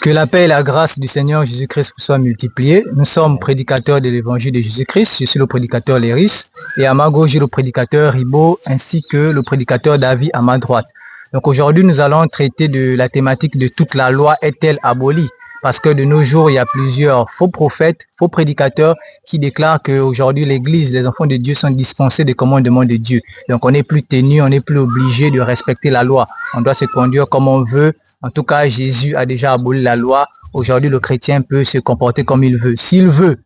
Que la paix et la grâce du Seigneur Jésus-Christ soient multipliées. Nous sommes prédicateurs de l'évangile de Jésus-Christ. Je suis le prédicateur Léris et à ma gauche, j'ai le prédicateur Ribo ainsi que le prédicateur David à ma droite. Donc aujourd'hui, nous allons traiter de la thématique de toute la loi est-elle abolie? Parce que de nos jours, il y a plusieurs faux prophètes, faux prédicateurs qui déclarent qu'aujourd'hui, l'Église, les enfants de Dieu sont dispensés des commandements de Dieu. Donc on n'est plus tenu, on n'est plus obligé de respecter la loi. On doit se conduire comme on veut. En tout cas, Jésus a déjà aboli la loi. Aujourd'hui, le chrétien peut se comporter comme il veut. S'il veut,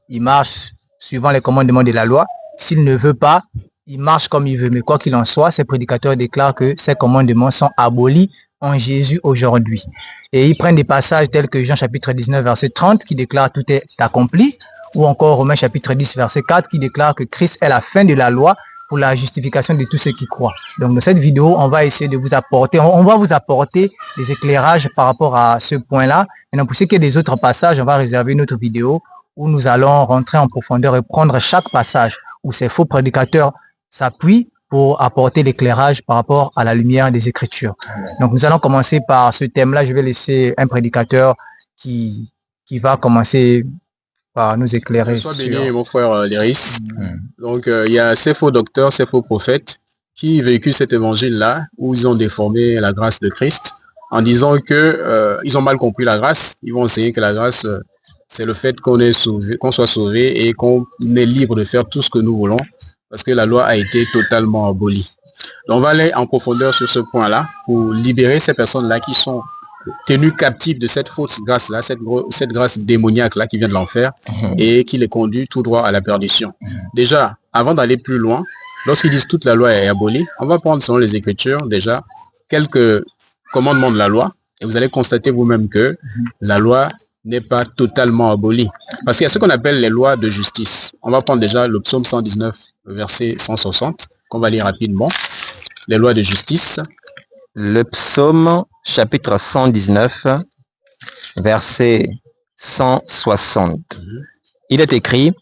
il marche suivant les commandements de la loi. S'il ne veut pas, il marche comme il veut. Mais quoi qu'il en soit, ces prédicateurs déclarent que ces commandements sont abolis en Jésus aujourd'hui. Et ils prennent des passages tels que Jean chapitre 19, verset 30, qui déclare tout est accompli, ou encore Romains chapitre 10, verset 4, qui déclare que Christ est la fin de la loi pour la justification de tous ceux qui croient. Donc dans cette vidéo, on va essayer de vous apporter, on va vous apporter des éclairages par rapport à ce point-là. Maintenant, pour ce qui est des autres passages, on va réserver une autre vidéo où nous allons rentrer en profondeur et prendre chaque passage où ces faux prédicateurs s'appuient pour apporter l'éclairage par rapport à la lumière des Écritures. Donc nous allons commencer par ce thème-là. Je vais laisser un prédicateur qui va commencer par nous éclairer. Sois béni, mon frère Léris. Donc il y a ces faux docteurs, ces faux prophètes qui véhiculent cet évangile-là où ils ont déformé la grâce de Christ en disant que ils ont mal compris la grâce. Ils vont enseigner que la grâce, c'est le fait qu'on est sauvé, qu'on soit sauvé et qu'on est libre de faire tout ce que nous voulons, parce que la loi a été totalement abolie. Donc on va aller en profondeur sur ce point-là pour libérer ces personnes-là qui sont tenues captives de cette fausse grâce-là, cette grâce démoniaque-là qui vient de l'enfer et qui les conduit tout droit à la perdition. Déjà, avant d'aller plus loin, lorsqu'ils disent toute la loi est abolie, on va prendre selon les Écritures déjà quelques commandements de la loi et vous allez constater vous-même que la loi n'est pas totalement abolie. Parce qu'il y a ce qu'on appelle les lois de justice. On va prendre déjà le psaume 119, verset 160, qu'on va lire rapidement. Les lois de justice. Le psaume chapitre 119, verset 160. Il est écrit: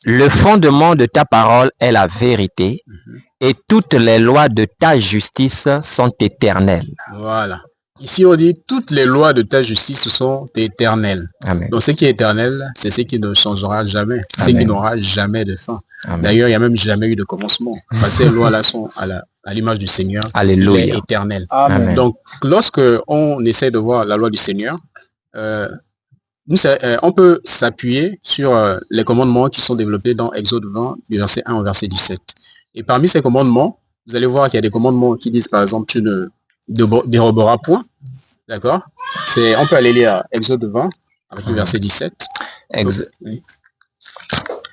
le fondement de ta parole est la vérité et toutes les lois de ta justice sont éternelles. Voilà. Ici, on dit toutes les lois de ta justice sont éternelles. Amen. Donc, ce qui est éternel, c'est ce qui ne changera jamais, ce qui n'aura jamais de fin. D'ailleurs, il n'y a même jamais eu de commencement. Parce que ces lois-là sont à l'image du Seigneur. Alléluia. Il est éternel. Amen. Donc, lorsque on essaie de voir la loi du Seigneur, on peut s'appuyer sur les commandements qui sont développés dans Exode 20, du verset 1 au verset 17. Et parmi ces commandements, vous allez voir qu'il y a des commandements qui disent, par exemple, tu ne déroberas point. D'accord? On peut aller lire Exode 20 avec le verset 17.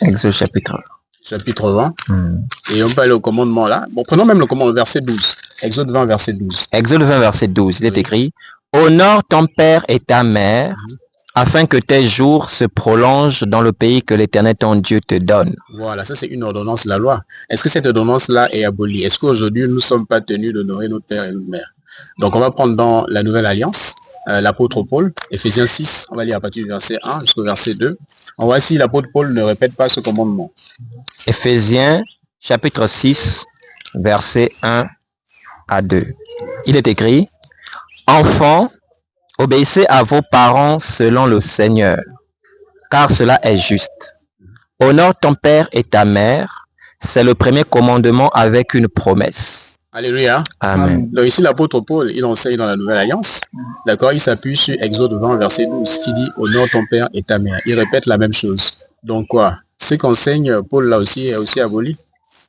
Exode chapitre 20. Et on peut aller au commandement là. Bon, prenons même le commandement, verset 12. Exode 20, verset 12. Exode 20, verset 12. Il est écrit: honore ton père et ta mère, afin que tes jours se prolongent dans le pays que l'Éternel ton Dieu te donne. Voilà, ça c'est une ordonnance de la loi. Est-ce que cette ordonnance-là est abolie? Est-ce qu'aujourd'hui, nous ne sommes pas tenus d'honorer notre père et notre mère? Donc on va prendre dans la Nouvelle Alliance, l'apôtre Paul, Ephésiens 6, on va lire à partir du verset 1 jusqu'au verset 2. On voit si l'apôtre Paul ne répète pas ce commandement. Ephésiens chapitre 6, verset 1 à 2. Il est écrit: enfants, obéissez à vos parents selon le Seigneur, car cela est juste. Honore ton père et ta mère, c'est le premier commandement avec une promesse. Alléluia. Amen. Donc ici, l'apôtre Paul, il enseigne dans la Nouvelle Alliance. D'accord? Il s'appuie sur Exode 20, verset 12, qui dit honore ton père et ta mère. Il répète la même chose. Donc quoi? Ce qu'enseigne Paul là aussi est aussi aboli?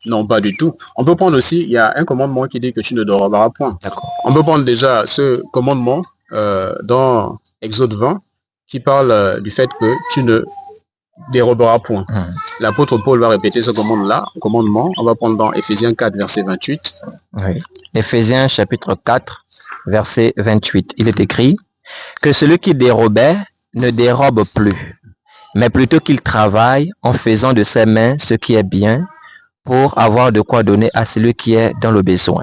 Non, pas du tout. On peut prendre aussi, il y a un commandement qui dit que tu ne déroberas point. On peut prendre déjà ce commandement dans Exode 20 qui parle du fait que tu ne déroberas point. L'apôtre Paul va répéter ce commandement. On va prendre dans Ephésiens 4, verset 28. Oui. Ephésiens chapitre 4, verset 28. Il est écrit que celui qui dérobait ne dérobe plus, mais plutôt qu'il travaille en faisant de ses mains ce qui est bien pour avoir de quoi donner à celui qui est dans le besoin.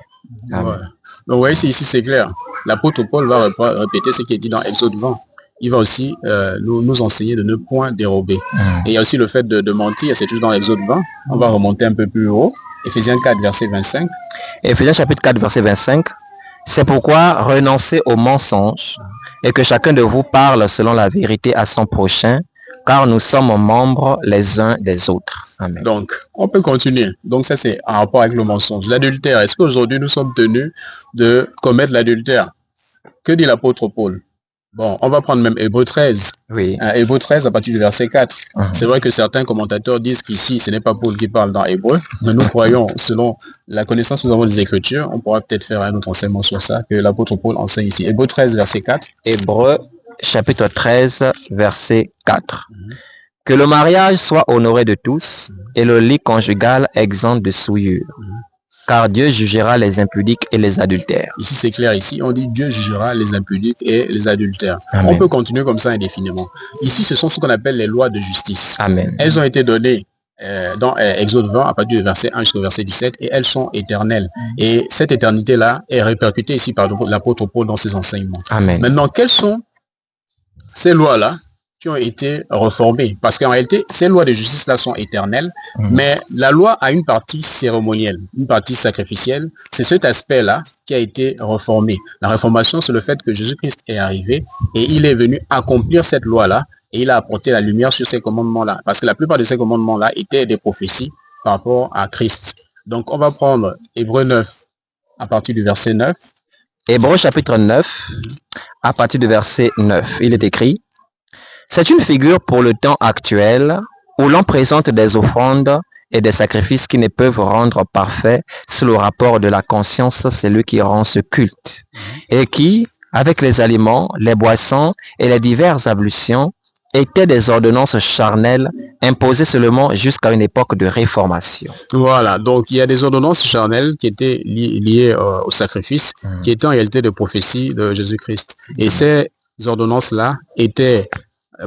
Voilà. Donc, vous voyez, ici c'est clair. L'apôtre Paul va répéter ce qui est dit dans Exode 20. Il va aussi nous enseigner de ne point dérober. Et il y a aussi le fait de mentir, c'est toujours dans Exode 20. On va remonter un peu plus haut. Ephésiens 4, verset 25. Ephésiens chapitre 4, verset 25. C'est pourquoi renoncez au mensonge et que chacun de vous parle selon la vérité à son prochain, car nous sommes membres les uns des autres. Amen. Donc, on peut continuer. Donc, ça, c'est en rapport avec le mensonge. L'adultère, est-ce qu'aujourd'hui, nous sommes tenus de commettre l'adultère? Que dit l'apôtre Paul? Bon, on va prendre même Hébreux 13. Oui. Hébreux 13 à partir du verset 4. C'est vrai que certains commentateurs disent qu'ici, ce n'est pas Paul qui parle dans Hébreux, mais nous croyons, selon la connaissance que nous avons des Écritures, on pourra peut-être faire un autre enseignement sur ça, que l'apôtre Paul enseigne ici. Hébreux 13, verset 4. Hébreux, chapitre 13, verset 4. Que le mariage soit honoré de tous et le lit conjugal exempt de souillure. Car Dieu jugera les impudiques et les adultères. Ici, c'est clair. Ici, on dit Dieu jugera les impudiques et les adultères. Amen. On peut continuer comme ça indéfiniment. Ici, ce sont ce qu'on appelle les lois de justice. Amen. Elles ont été données dans Exode 20 à partir du verset 1 jusqu'au verset 17 et elles sont éternelles. Et cette éternité-là est répercutée ici par l'apôtre Paul dans ses enseignements. Amen. Maintenant, quelles sont ces lois-là qui ont été reformées? Parce qu'en réalité, ces lois de justice-là sont éternelles, mais la loi a une partie cérémonielle, une partie sacrificielle. C'est cet aspect-là qui a été reformé. La réformation, c'est le fait que Jésus-Christ est arrivé et il est venu accomplir cette loi-là et il a apporté la lumière sur ces commandements-là. Parce que la plupart de ces commandements-là étaient des prophéties par rapport à Christ. Donc, on va prendre Hébreux 9 à partir du verset 9. Hébreux chapitre 9, à partir du verset 9, il est écrit: c'est une figure pour le temps actuel où l'on présente des offrandes et des sacrifices qui ne peuvent rendre parfait sous le rapport de la conscience celui qui rend ce culte et qui, avec les aliments, les boissons et les diverses ablutions, étaient des ordonnances charnelles imposées seulement jusqu'à une époque de réformation. Voilà, donc il y a des ordonnances charnelles qui étaient liées au sacrifice, qui étaient en réalité des prophéties de Jésus-Christ. Et ces ordonnances-là étaient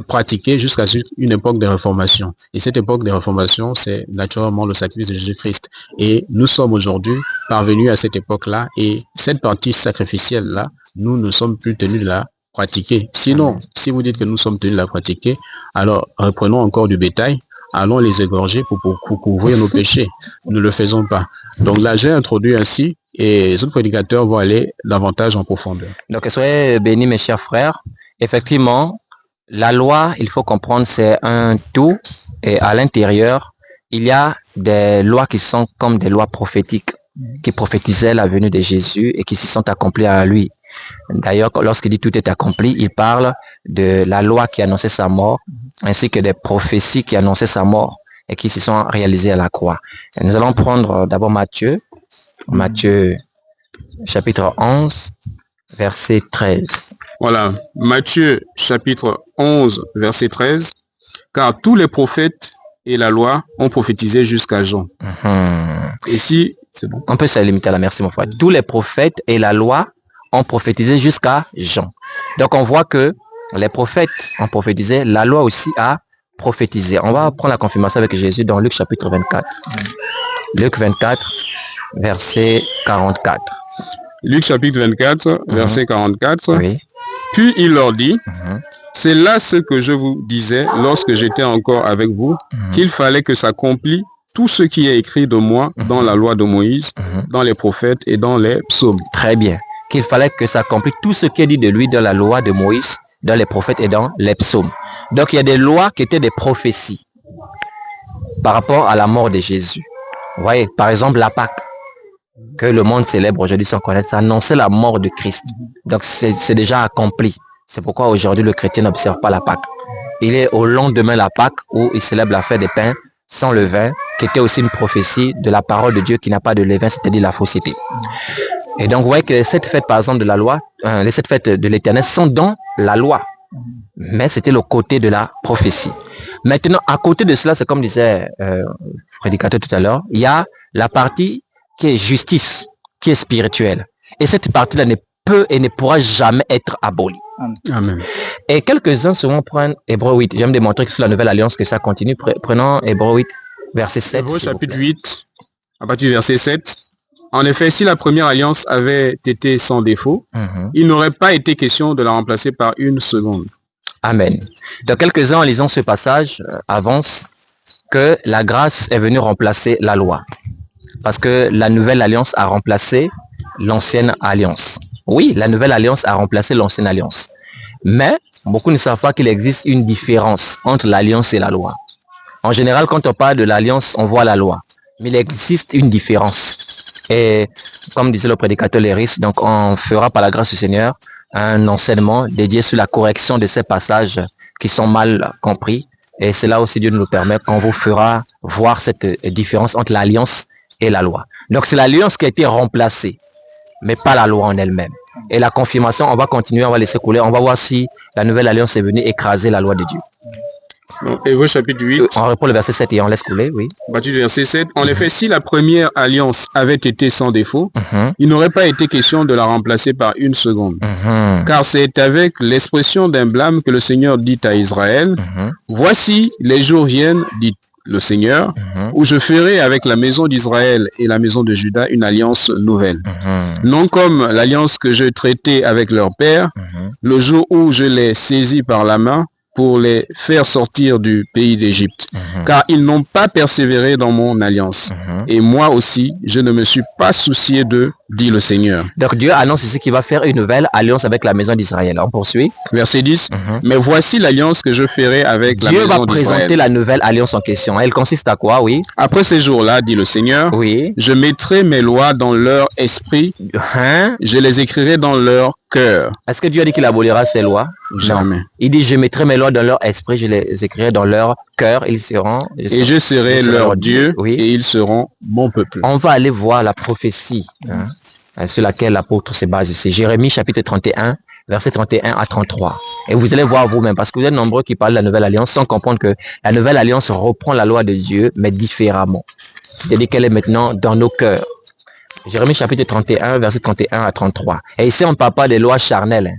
pratiquées jusqu'à une époque de réformation. Et cette époque de réformation, c'est naturellement le sacrifice de Jésus-Christ. Et nous sommes aujourd'hui parvenus à cette époque-là, et cette partie sacrificielle-là, nous ne sommes plus tenus de la pratiquer. Sinon, si vous dites que nous sommes tenus de la pratiquer, alors reprenons encore du bétail, allons les égorger pour couvrir nos péchés. Nous ne le faisons pas. Donc là, j'ai introduit ainsi, et les autres prédicateurs vont aller davantage en profondeur. Donc, soyez bénis mes chers frères. Effectivement, la loi, il faut comprendre, c'est un tout, et à l'intérieur, il y a des lois qui sont comme des lois prophétiques, qui prophétisaient la venue de Jésus et qui se sont accomplies à lui. D'ailleurs, lorsqu'il dit tout est accompli, il parle de la loi qui annonçait sa mort, ainsi que des prophéties qui annonçaient sa mort et qui se sont réalisées à la croix. Et nous allons prendre d'abord Matthieu chapitre 11, verset 13. Voilà, Matthieu chapitre 11, verset 13. Car tous les prophètes et la loi ont prophétisé jusqu'à Jean. Et si, c'est bon. On peut se limiter à la merci mon frère. Tous les prophètes et la loi ont prophétisé jusqu'à Jean. Donc on voit que les prophètes ont prophétisé, la loi aussi a prophétisé. On va prendre la confirmation avec Jésus dans Luc chapitre 24. Luc 24, verset 44. Luc chapitre 24, verset 44. Oui. Puis il leur dit, c'est là ce que je vous disais lorsque j'étais encore avec vous, qu'il fallait que s'accomplisse tout ce qui est écrit de moi dans la loi de Moïse, dans les prophètes et dans les psaumes. Très bien. Qu'il fallait que s'accomplisse tout ce qui est dit de lui dans la loi de Moïse, dans les prophètes et dans les psaumes. Donc il y a des lois qui étaient des prophéties par rapport à la mort de Jésus. Vous voyez, par exemple la Pâque, que le monde célèbre aujourd'hui sans connaître, ça annonçait la mort de Christ. Donc c'est déjà accompli. C'est pourquoi aujourd'hui le chrétien n'observe pas la Pâque. Il est au lendemain de la Pâque où il célèbre la fête des pains sans levain, qui était aussi une prophétie de la parole de Dieu qui n'a pas de levain, c'est-à-dire la fausseté. Et donc vous voyez que cette fête par exemple de la loi, les sept fêtes de l'Éternel sont dans la loi. Mais c'était le côté de la prophétie. Maintenant, à côté de cela, c'est comme disait le prédicateur tout à l'heure, il y a la partie qui est justice, qui est spirituelle. Et cette partie-là ne peut et ne pourra jamais être abolie. Amen. Et quelques-uns souvent prennent Hébreux 8. J'aime démontrer que sur la nouvelle alliance que ça continue. Prenons Hébreux 8, verset 7. Hébreux chapitre 8, à partir du verset 7. En effet, si la première alliance avait été sans défaut, il n'aurait pas été question de la remplacer par une seconde. Amen. Donc quelques-uns en lisant ce passage avancent que la grâce est venue remplacer la loi. Parce que la nouvelle alliance a remplacé l'ancienne alliance. Oui, la nouvelle alliance a remplacé l'ancienne alliance. Mais beaucoup ne savent pas qu'il existe une différence entre l'alliance et la loi. En général, quand on parle de l'alliance, on voit la loi. Mais il existe une différence. Et comme disait le prédicateur Léris, donc on fera par la grâce du Seigneur un enseignement dédié sur la correction de ces passages qui sont mal compris. Et c'est là aussi Dieu nous permet qu'on vous fera voir cette différence entre l'alliance et la loi. Donc c'est l'alliance qui a été remplacée, mais pas la loi en elle-même. Et la confirmation, on va continuer, on va laisser couler, on va voir si la nouvelle alliance est venue écraser la loi de Dieu. Hébreux chapitre 8. On reprend le verset 7 et on laisse couler, oui. Partir du verset 7. En effet, si la première alliance avait été sans défaut, il n'aurait pas été question de la remplacer par une seconde. Car c'est avec l'expression d'un blâme que le Seigneur dit à Israël, voici les jours viennent, dit le Seigneur, où je ferai avec la maison d'Israël et la maison de Juda une alliance nouvelle. Non comme l'alliance que je traitais avec leur père, le jour où je les saisis par la main, pour les faire sortir du pays d'Égypte, car ils n'ont pas persévéré dans mon alliance. Et moi aussi, je ne me suis pas soucié d'eux, dit le Seigneur. Donc Dieu annonce ici qu'il va faire une nouvelle alliance avec la maison d'Israël. On poursuit. Verset 10. Mais voici l'alliance que je ferai avec la Dieu maison va d'Israël. présenter la nouvelle alliance en question. Elle consiste à quoi, oui? Après ces jours-là, dit le Seigneur, Oui. je mettrai mes lois dans leur esprit, je les écrirai dans leur cœur. Est-ce que Dieu a dit qu'il abolira ses lois? Jamais. Non. Il dit, je mettrai mes lois dans leur esprit, je les écrirai dans leur cœur, ils seront... Et je serai leur Dieu, oui. et ils seront mon peuple. On va aller voir la prophétie sur laquelle l'apôtre se base ici. Jérémie chapitre 31, verset 31 à 33. Et vous allez voir vous-même, parce que vous êtes nombreux qui parlent de la nouvelle alliance sans comprendre que la nouvelle alliance reprend la loi de Dieu, mais différemment. C'est-à-dire qu'elle est maintenant dans nos cœurs. Jérémie chapitre 31, verset 31 à 33. Et ici, on ne parle pas des lois charnelles.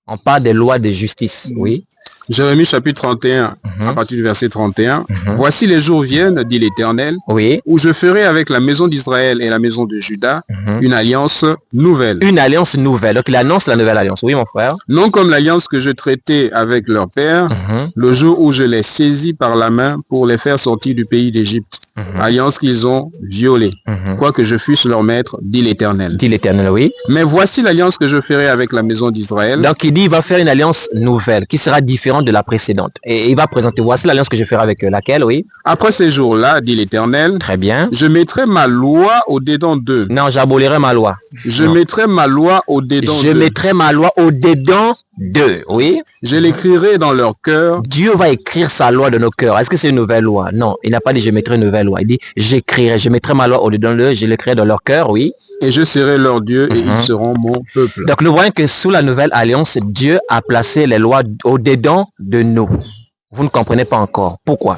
On parle des lois de justice. Oui. Jérémie chapitre 31, à partir du verset 31. Voici les jours viennent, dit l'Éternel, Oui. où je ferai avec la maison d'Israël et la maison de Juda une alliance nouvelle. Une alliance nouvelle. Donc, il annonce la nouvelle alliance. Oui, mon frère. Non comme l'alliance que je traitais avec leur père, le jour où je les saisis par la main pour les faire sortir du pays d'Égypte. Alliance qu'ils ont violée, quoique je fusse leur maître, dit l'Éternel. Dit l'Éternel, oui. Mais voici l'alliance que je ferai avec la maison d'Israël. Donc, il dit, il va faire une alliance nouvelle qui sera différente de la précédente. Et il va présenter, voici l'alliance que je ferai avec laquelle, oui. Après ces jours-là, dit l'Éternel, Très bien. je mettrai ma loi au-dedans d'eux. Non, j'abolirai ma loi. Je Non. mettrai ma loi au-dedans Je d'eux. mettrai ma loi au-dedans d'eux, oui. Je l'écrirai dans leur cœur. Dieu va écrire sa loi de nos cœurs. Est-ce que c'est une nouvelle loi? Non, il n'a pas dit je mettrai une nouvelle loi. Il dit j'écrirai, je mettrai ma loi au-dedans d'eux, je l'écrirai dans leur cœur, oui. Et je serai leur Dieu et ils seront mon peuple. Donc nous voyons que sous la nouvelle alliance, Dieu a placé les lois au-dedans de nous. Vous ne comprenez pas encore. Pourquoi?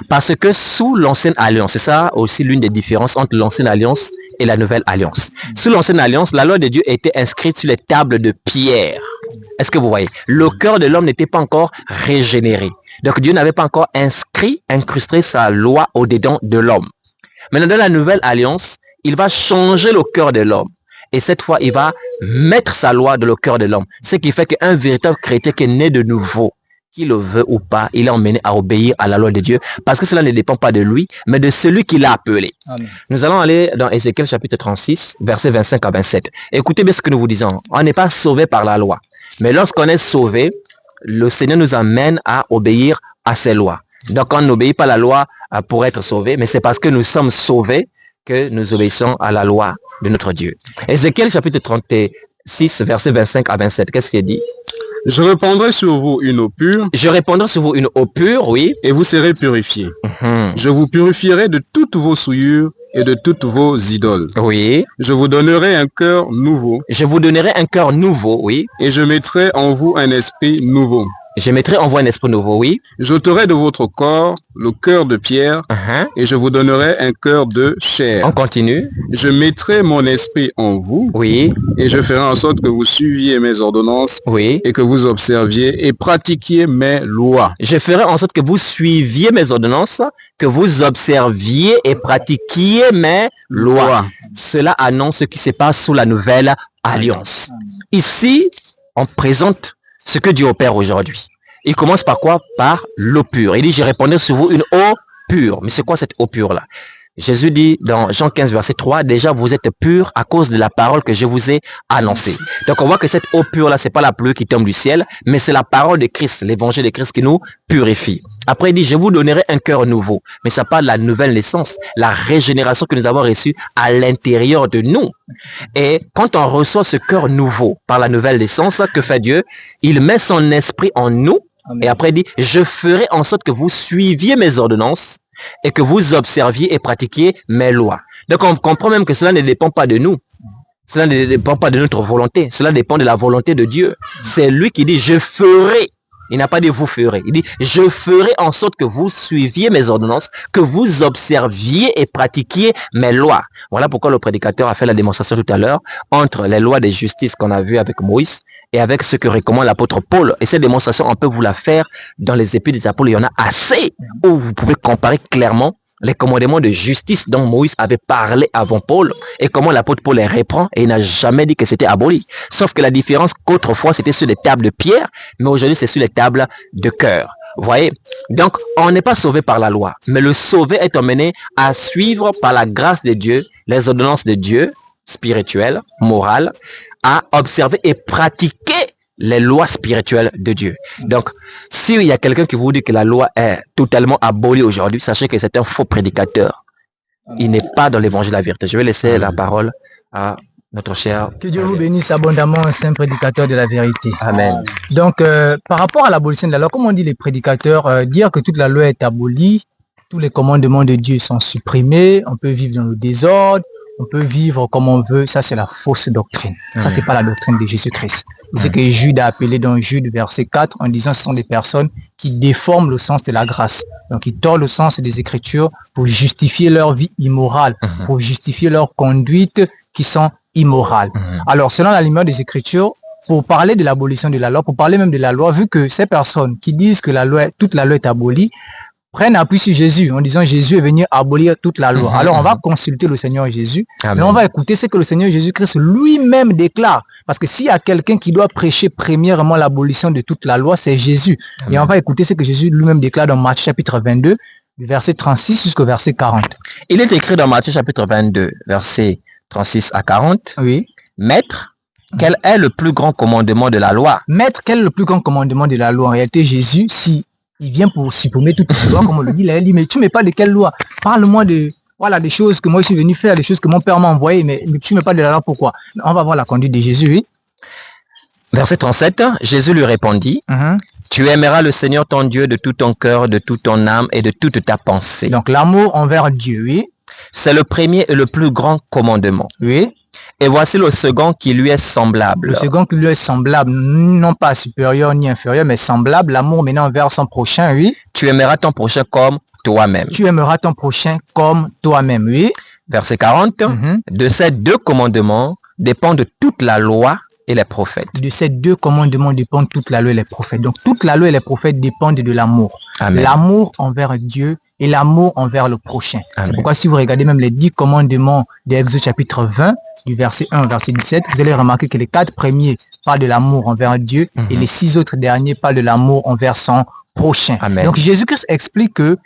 Parce que sous l'ancienne alliance, c'est ça aussi l'une des différences entre l'ancienne alliance et la nouvelle alliance. Sous l'ancienne alliance, la loi de Dieu était inscrite sur les tables de pierre. Est-ce que vous voyez? Le cœur de l'homme n'était pas encore régénéré. Donc Dieu n'avait pas encore incrusté sa loi au-dedans de l'homme. Maintenant, dans la nouvelle alliance, il va changer le cœur de l'homme. Et cette fois, il va mettre sa loi dans le cœur de l'homme. Ce qui fait qu'un véritable chrétien qui est né de nouveau, qui le veut ou pas, il est emmené à obéir à la loi de Dieu, parce que cela ne dépend pas de lui, mais de celui qui l'a appelé. Amen. Nous allons aller dans Ézéchiel chapitre 36, versets 25 à 27. Écoutez bien ce que nous vous disons. On n'est pas sauvé par la loi. Mais lorsqu'on est sauvé, le Seigneur nous amène à obéir à ses lois. Donc on n'obéit pas à la loi pour être sauvé, mais c'est parce que nous sommes sauvés que nous obéissons à la loi de notre Dieu. Ézéchiel chapitre 36, versets 25 à 27. Qu'est-ce qu'il dit? Je répandrai sur vous une eau pure. Je répandrai sur vous une eau pure, oui. Et vous serez purifiés. Je vous purifierai de toutes vos souillures et de toutes vos idoles. Oui. Je vous donnerai un cœur nouveau. Je vous donnerai un cœur nouveau, oui. Et je mettrai en vous un esprit nouveau. Je mettrai en vous un esprit nouveau, oui. J'ôterai de votre corps le cœur de pierre et je vous donnerai un cœur de chair. On continue. Je mettrai mon esprit en vous Oui. et je ferai en sorte que vous suiviez mes ordonnances Oui. et que vous observiez et pratiquiez mes lois. Je ferai en sorte que vous suiviez mes ordonnances, que vous observiez et pratiquiez mes lois. Cela annonce ce qui se passe sous la nouvelle alliance. Ici, on présente ce que Dieu opère aujourd'hui. Il commence par quoi? Par l'eau pure. Il dit, je répandrai sur vous une eau pure. Mais c'est quoi cette eau pure-là? Jésus dit dans Jean 15, verset 3, déjà vous êtes purs à cause de la parole que je vous ai annoncée. Donc on voit que cette eau pure là, c'est pas la pluie qui tombe du ciel, mais c'est la parole de Christ, l'évangile de Christ qui nous purifie. Après il dit, je vous donnerai un cœur nouveau. Mais ça parle de la nouvelle naissance, la régénération que nous avons reçue à l'intérieur de nous. Et quand on reçoit ce cœur nouveau par la nouvelle naissance, que fait Dieu? Il met son esprit en nous. Amen. Et après il dit, je ferai en sorte que vous suiviez mes ordonnances et que vous observiez et pratiquiez mes lois. Donc on comprend même que cela ne dépend pas de nous. Cela ne dépend pas de notre volonté. Cela dépend de la volonté de Dieu. C'est lui qui dit, je ferai. Il n'a pas dit vous ferez. Il dit, je ferai en sorte que vous suiviez mes ordonnances, que vous observiez et pratiquiez mes lois. Voilà pourquoi le prédicateur a fait la démonstration tout à l'heure entre les lois de justice qu'on a vues avec Moïse et avec ce que recommande l'apôtre Paul. Et cette démonstration, on peut vous la faire dans les épîtres des apôtres. Il y en a assez où vous pouvez comparer clairement les commandements de justice dont Moïse avait parlé avant Paul et comment l'apôtre Paul les reprend et il n'a jamais dit que c'était aboli. Sauf que la différence qu'autrefois c'était sur les tables de pierre, mais aujourd'hui c'est sur les tables de cœur. Vous voyez? Donc on n'est pas sauvé par la loi, mais le sauvé est emmené à suivre par la grâce de Dieu les ordonnances de Dieu, spirituelles, morales, à observer et pratiquer les lois spirituelles de Dieu. Donc, s'il y a quelqu'un qui vous dit que la loi est totalement abolie aujourd'hui, sachez que c'est un faux prédicateur. Il n'est pas dans l'évangile de la vérité. Je vais laisser la parole à notre cher. Que Dieu vous bénisse abondamment, un saint prédicateur de la vérité. Amen. Donc, par rapport à l'abolition de la loi, comme on dit les prédicateurs, dire que toute la loi est abolie, tous les commandements de Dieu sont supprimés, on peut vivre dans le désordre, on peut vivre comme on veut, ça c'est la fausse doctrine. Ça c'est pas la doctrine de Jésus-Christ. C'est ce que Jude a appelé dans Jude verset 4 en disant ce sont des personnes qui déforment le sens de la grâce. Donc ils tordent le sens des Écritures pour justifier leur vie immorale, pour justifier leur conduite qui sont immorales. Alors selon la lumière des Écritures, pour parler de l'abolition de la loi, pour parler même de la loi, vu que ces personnes qui disent que la loi, toute la loi est abolie, prennent appui sur Jésus en disant Jésus est venu abolir toute la loi. Alors on va consulter le Seigneur Jésus. Amen. Et on va écouter ce que le Seigneur Jésus-Christ lui-même déclare. Parce que s'il y a quelqu'un qui doit prêcher premièrement l'abolition de toute la loi, c'est Jésus. Amen. Et on va écouter ce que Jésus lui-même déclare dans Matthieu chapitre 22, du verset 36 jusqu'au verset 40. Il est écrit dans Matthieu chapitre 22, verset 36 à 40. Oui. Maître, quel est le plus grand commandement de la loi? Maître, quel est le plus grand commandement de la loi? En réalité, Jésus, si il vient pour supprimer toute la loi, comme on le dit, il a dit, mais tu ne mets pas de quelle loi? Parle-moi de, voilà, des choses que moi je suis venu faire, des choses que mon père m'a envoyées, mais tu ne mets pas de la loi, pourquoi? On va voir la conduite de Jésus, oui. Verset 37, Jésus lui répondit, tu aimeras le Seigneur ton Dieu de tout ton cœur, de toute ton âme et de toute ta pensée. Donc l'amour envers Dieu, oui. C'est le premier et le plus grand commandement. Oui. Et voici le second qui lui est semblable. Le second qui lui est semblable, non pas supérieur ni inférieur, mais semblable, l'amour maintenant envers son prochain, oui. Tu aimeras ton prochain comme toi-même. Tu aimeras ton prochain comme toi-même, oui. Verset 40, de ces deux commandements dépendent toute la loi et les prophètes. De ces deux commandements dépendent toute la loi et les prophètes. Donc toute la loi et les prophètes dépendent de l'amour. L'amour envers Dieu et l'amour envers le prochain. C'est pourquoi si vous regardez même les 10 commandements d'Exode chapitre 20, du verset 1 au verset 17, vous allez remarquer que les 4 premiers parlent de l'amour envers Dieu et les 6 autres derniers parlent de l'amour envers son prochain. Donc Jésus-Christ explique que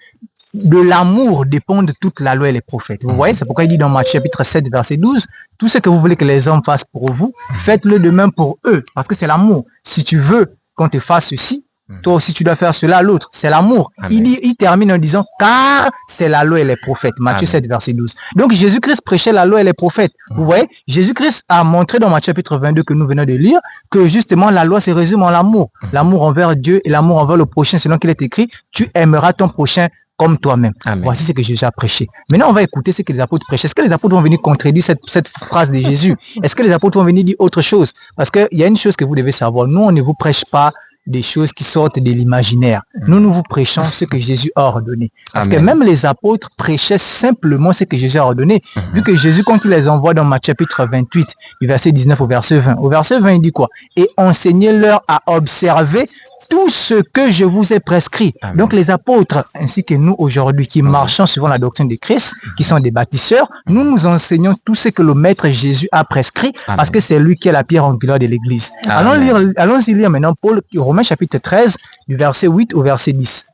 de l'amour dépendent toute la loi et les prophètes. Vous voyez, c'est pourquoi il dit dans Matthieu chapitre 7 verset 12, tout ce que vous voulez que les hommes fassent pour vous, faites-le de même pour eux, parce que c'est l'amour. Si tu veux qu'on te fasse ceci, toi aussi tu dois faire cela à l'autre, c'est l'amour. Il termine en disant car c'est la loi et les prophètes. Matthieu 7 verset 12. Donc Jésus-Christ prêchait la loi et les prophètes. Vous voyez, Jésus-Christ a montré dans Matthieu chapitre 22 que nous venons de lire que justement la loi se résume en l'amour. L'amour envers Dieu et l'amour envers le prochain, selon qu'il est écrit, tu aimeras ton prochain comme toi-même. Voici ce que Jésus a prêché. Maintenant, on va écouter ce que les apôtres prêchaient. Est-ce que les apôtres vont venir contredire cette phrase de Jésus? Est-ce que les apôtres vont venir dire autre chose? Parce qu'il y a une chose que vous devez savoir. Nous, on ne vous prêche pas des choses qui sortent de l'imaginaire. Nous vous prêchons ce que Jésus a ordonné. Parce que même les apôtres prêchaient simplement ce que Jésus a ordonné. Vu que Jésus, quand il les envoie dans Matthieu chapitre 28, du verset 19 au verset 20, au verset 20, il dit quoi? Et enseignez-leur à observer tout ce que je vous ai prescrit. Donc les apôtres, ainsi que nous aujourd'hui, qui marchons suivant la doctrine de Christ, qui sont des bâtisseurs, nous nous enseignons tout ce que le Maître Jésus a prescrit, parce que c'est lui qui est la pierre angulaire de l'Église. Allons-y lire maintenant Paul, Romains chapitre 13, du verset 8 au verset 10.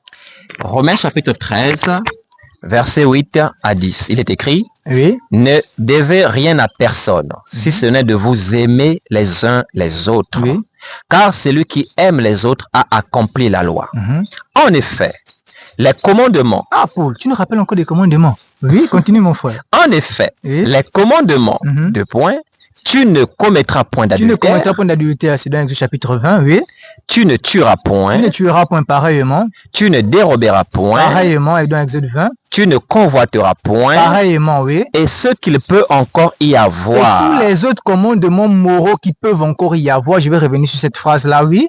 Romains chapitre 13, verset 8 à 10. Il est écrit, Oui. ne devez rien à personne, si ce n'est de vous aimer les uns les autres. Oui. Car celui qui aime les autres a accompli la loi. En effet, les commandements. Ah, Paul, tu nous rappelles encore des commandements. Oui, continue mon frère. En effet, Oui. les commandements, deux points, tu ne commettras point Tu ne commettras d'adultère, point d'adultère, c'est dans Exode chapitre 20, oui. tu ne tueras Tu point, ne tueras point pareillement. tu ne déroberas point, Pareillement, et dans Exode 20. tu ne convoiteras point, Pareillement, oui. et ce qu'il peut encore y Et avoir. tous les autres commandements moraux qui peuvent encore y avoir, je vais revenir sur cette phrase-là, oui,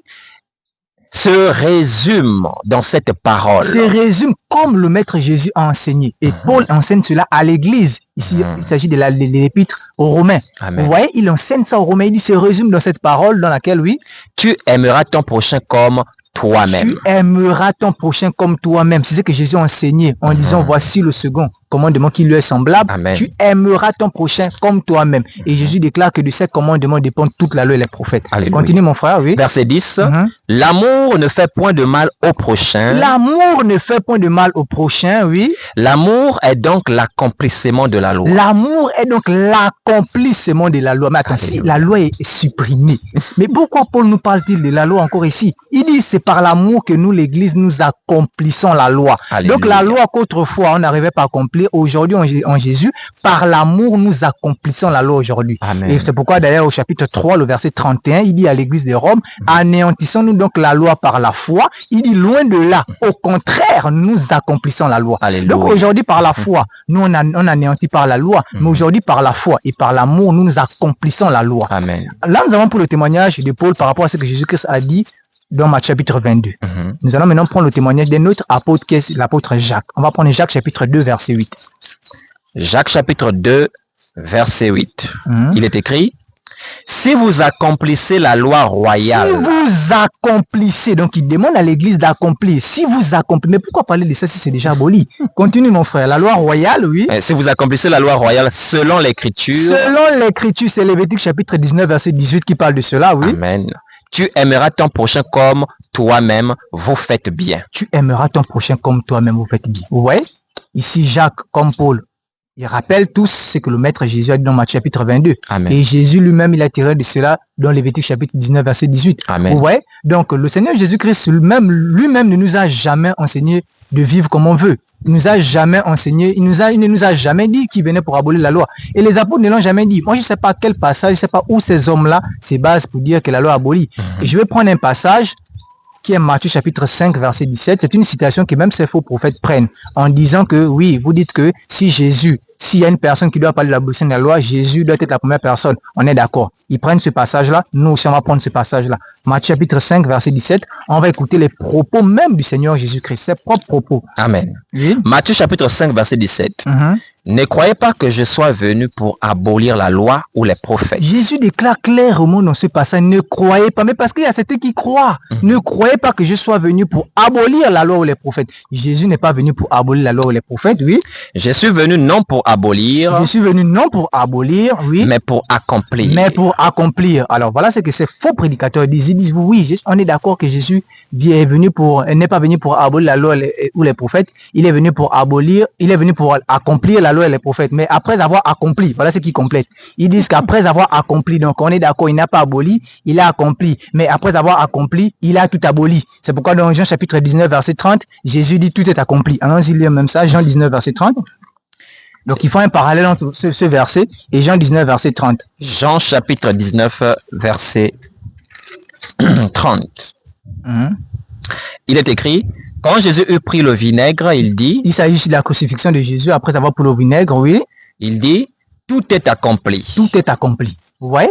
Se résume dans cette parole. se résume comme le Maître Jésus a enseigné. Et Paul enseigne cela à l'Église. Ici, il s'agit de l'épître aux Romains. Amen. Vous voyez, il enseigne ça aux Romains. Il dit, se résume dans cette parole dans laquelle, oui, Tu aimeras ton prochain comme toi-même. tu aimeras ton prochain comme toi-même. C'est ce que Jésus a enseigné en disant, voici le second commandement qui lui est semblable. Amen. Tu aimeras ton prochain comme toi-même. Et Jésus déclare que de ces commandements dépendent toute la loi et les prophètes. Alléluia. Continue mon frère, oui. Verset 10. Mhm. L'amour ne fait point de mal au prochain. L'amour ne fait point de mal au prochain, oui. L'amour est donc l'accomplissement de la loi. L'amour est donc l'accomplissement de la loi. Mais attends, si la loi est supprimée, mais pourquoi Paul nous parle-t-il de la loi encore ici? Il dit c'est par l'amour que nous, l'Église, nous accomplissons la loi. Alléluia. Donc la loi qu'autrefois on n'arrivait pas à accomplir, aujourd'hui en Jésus, par l'amour nous accomplissons la loi aujourd'hui. Amen. Et c'est pourquoi d'ailleurs au chapitre 3, le verset 31, il dit à l'Église de Rome, anéantissons-nous donc la loi par la foi. Il dit loin de là, au contraire, nous accomplissons la loi. Alléluia. Donc aujourd'hui par la foi, nous on anéantit par la loi, mais aujourd'hui par la foi et par l'amour, nous accomplissons la loi. Amen. Là nous avons pour le témoignage de Paul par rapport à ce que Jésus-Christ a dit dans Matthieu chapitre 22. Nous allons maintenant prendre le témoignage d'un autre apôtre qui est l'apôtre Jacques. On va prendre Jacques chapitre 2 verset 8. Jacques chapitre 2, verset 8. Il est écrit, si vous accomplissez la loi royale. Si vous accomplissez, donc il demande à l'église d'accomplir. Si vous accomplissez, mais pourquoi parler de ça si c'est déjà aboli? Continue mon frère, la loi royale, oui. Si vous accomplissez la loi royale selon l'écriture. Selon l'écriture, c'est Lévitique chapitre 19, verset 18 qui parle de cela, oui. Amen. Tu aimeras ton prochain comme toi-même, vous faites bien. Tu aimeras ton prochain comme toi-même, vous faites bien. Vous voyez? Ici, Jacques, comme Paul, il rappelle tous ce que le Maître Jésus a dit dans Matthieu chapitre 22. Amen. Et Jésus lui-même, il a tiré de cela dans Lévitique chapitre 19, verset 18. Amen. Vous voyez? Donc, le Seigneur Jésus-Christ lui-même ne nous a jamais enseigné de vivre comme on veut. Il nous a jamais enseigné, il ne nous a jamais dit qu'il venait pour abolir la loi. Et les apôtres ne l'ont jamais dit. Moi, je ne sais pas quel passage, je ne sais pas où ces hommes-là se basent pour dire que la loi abolit. Et je vais prendre un passage qui est Matthieu chapitre 5, verset 17. C'est une citation que même ces faux prophètes prennent en disant que, oui, vous dites que s'il y a une personne qui doit parler de l'abolition de la loi, Jésus doit être la première personne. On est d'accord. Ils prennent ce passage-là. Nous aussi, on va prendre ce passage-là. Matthieu chapitre 5, verset 17. On va écouter les propos même du Seigneur Jésus-Christ. Ses propres propos. Amen. Oui. Matthieu chapitre 5, verset 17. Ne croyez pas que je sois venu pour abolir la loi ou les prophètes. Jésus déclare clairement dans ce passage, ne croyez pas, mais parce qu'il y a certains qui croient, ne croyez pas que je sois venu pour abolir la loi ou les prophètes. Jésus n'est pas venu pour abolir la loi ou les prophètes, oui. Je suis venu non pour abolir, Je suis venu non pour abolir, oui, mais pour accomplir. mais pour accomplir. Alors voilà ce que ces faux prédicateurs disent. Ils disent, oui, on est d'accord que Jésus n'est pas venu pour abolir la loi ou les prophètes, il est venu pour abolir, il est venu pour accomplir la loi et les prophètes. Mais après avoir accompli, voilà ce qui complète. Ils disent qu'après avoir accompli, donc on est d'accord, il n'a pas aboli, il a accompli. Mais après avoir accompli, il a tout aboli. C'est pourquoi dans Jean chapitre 19, verset 30, Jésus dit tout est accompli. Allons-y lire même ça, Jean 19, verset 30. Donc il faut un parallèle entre ce verset et Jean 19, verset 30. Jean chapitre 19, verset 30. Il est écrit, quand Jésus eut pris le vinaigre, il dit, Il s'agit de la crucifixion de Jésus après avoir pris le vinaigre, oui. il dit, tout est accompli. Tout est accompli. Vous voyez?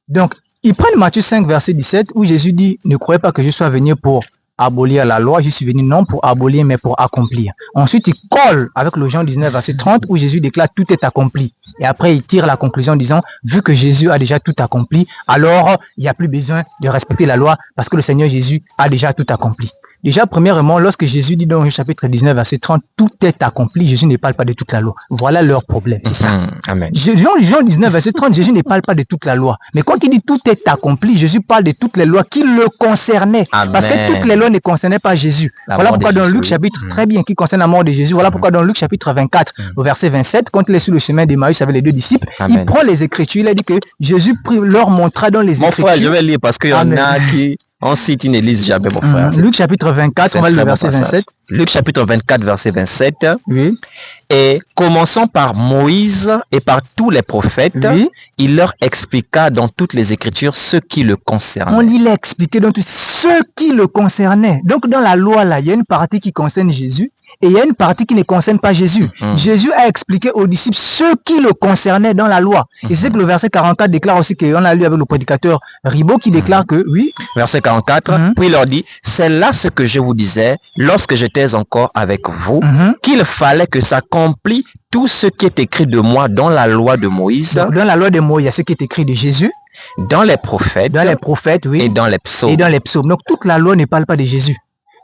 Donc, ils prennent Matthieu 5, verset 17, où Jésus dit, ne croyez pas que je sois venu pour abolir la loi, je suis venu non pour abolir, mais pour accomplir. Ensuite, il colle avec le Jean 19, verset 30, où Jésus déclare, tout est accompli. Et après, il tire la conclusion en disant, vu que Jésus a déjà tout accompli, alors il n'y a plus besoin de respecter la loi, parce que le Seigneur Jésus a déjà tout accompli. Déjà, premièrement, lorsque Jésus dit dans le chapitre 19, verset 30, tout est accompli, Jésus ne parle pas de toute la loi. Voilà leur problème, c'est ça. Amen. Jean 19, verset 30, Jésus ne parle pas de toute la loi. Mais quand il dit tout est accompli, Jésus parle de toutes les lois qui le concernaient. Amen. Parce que toutes les lois ne concernaient pas Jésus. Voilà pourquoi dans Luc chapitre, très bien, qui concerne la mort de Jésus, voilà pourquoi dans Luc chapitre 24, au verset 27, quand il est sur le chemin d'Emmaüs avec les deux disciples, Amen. il prend les Écritures, il a dit que Jésus leur montra dans les Écritures. Mon frère, je vais lire parce qu'il y en a qui... On cite, ils ne lisent jamais, mon frère. Luc chapitre 24, on va lire le verset 27. Luc chapitre 24, verset 27. Oui. Et commençant par Moïse et par tous les prophètes, Oui. il leur expliqua dans toutes les Écritures ce qui le concernait. On lui l'a expliqué dans tout ce qui le concernait. Donc dans la loi, là, il y a une partie qui concerne Jésus et il y a une partie qui ne concerne pas Jésus. Jésus a expliqué aux disciples ce qui le concernait dans la loi. Et c'est que le verset 44 déclare aussi qu'on a lu avec le prédicateur Ribot qui déclare que, oui. Verset 44, puis il leur dit, c'est là ce que je vous disais lorsque j'étais encore avec vous, qu'il fallait que s'accomplisse tout ce qui est écrit de moi dans la loi de Moïse. Dans la loi de Moïse, il y a ce qui est écrit de Jésus. Dans les prophètes. Dans les prophètes, oui. Et dans les psaumes. Et dans les psaumes. Donc toute la loi ne parle pas de Jésus.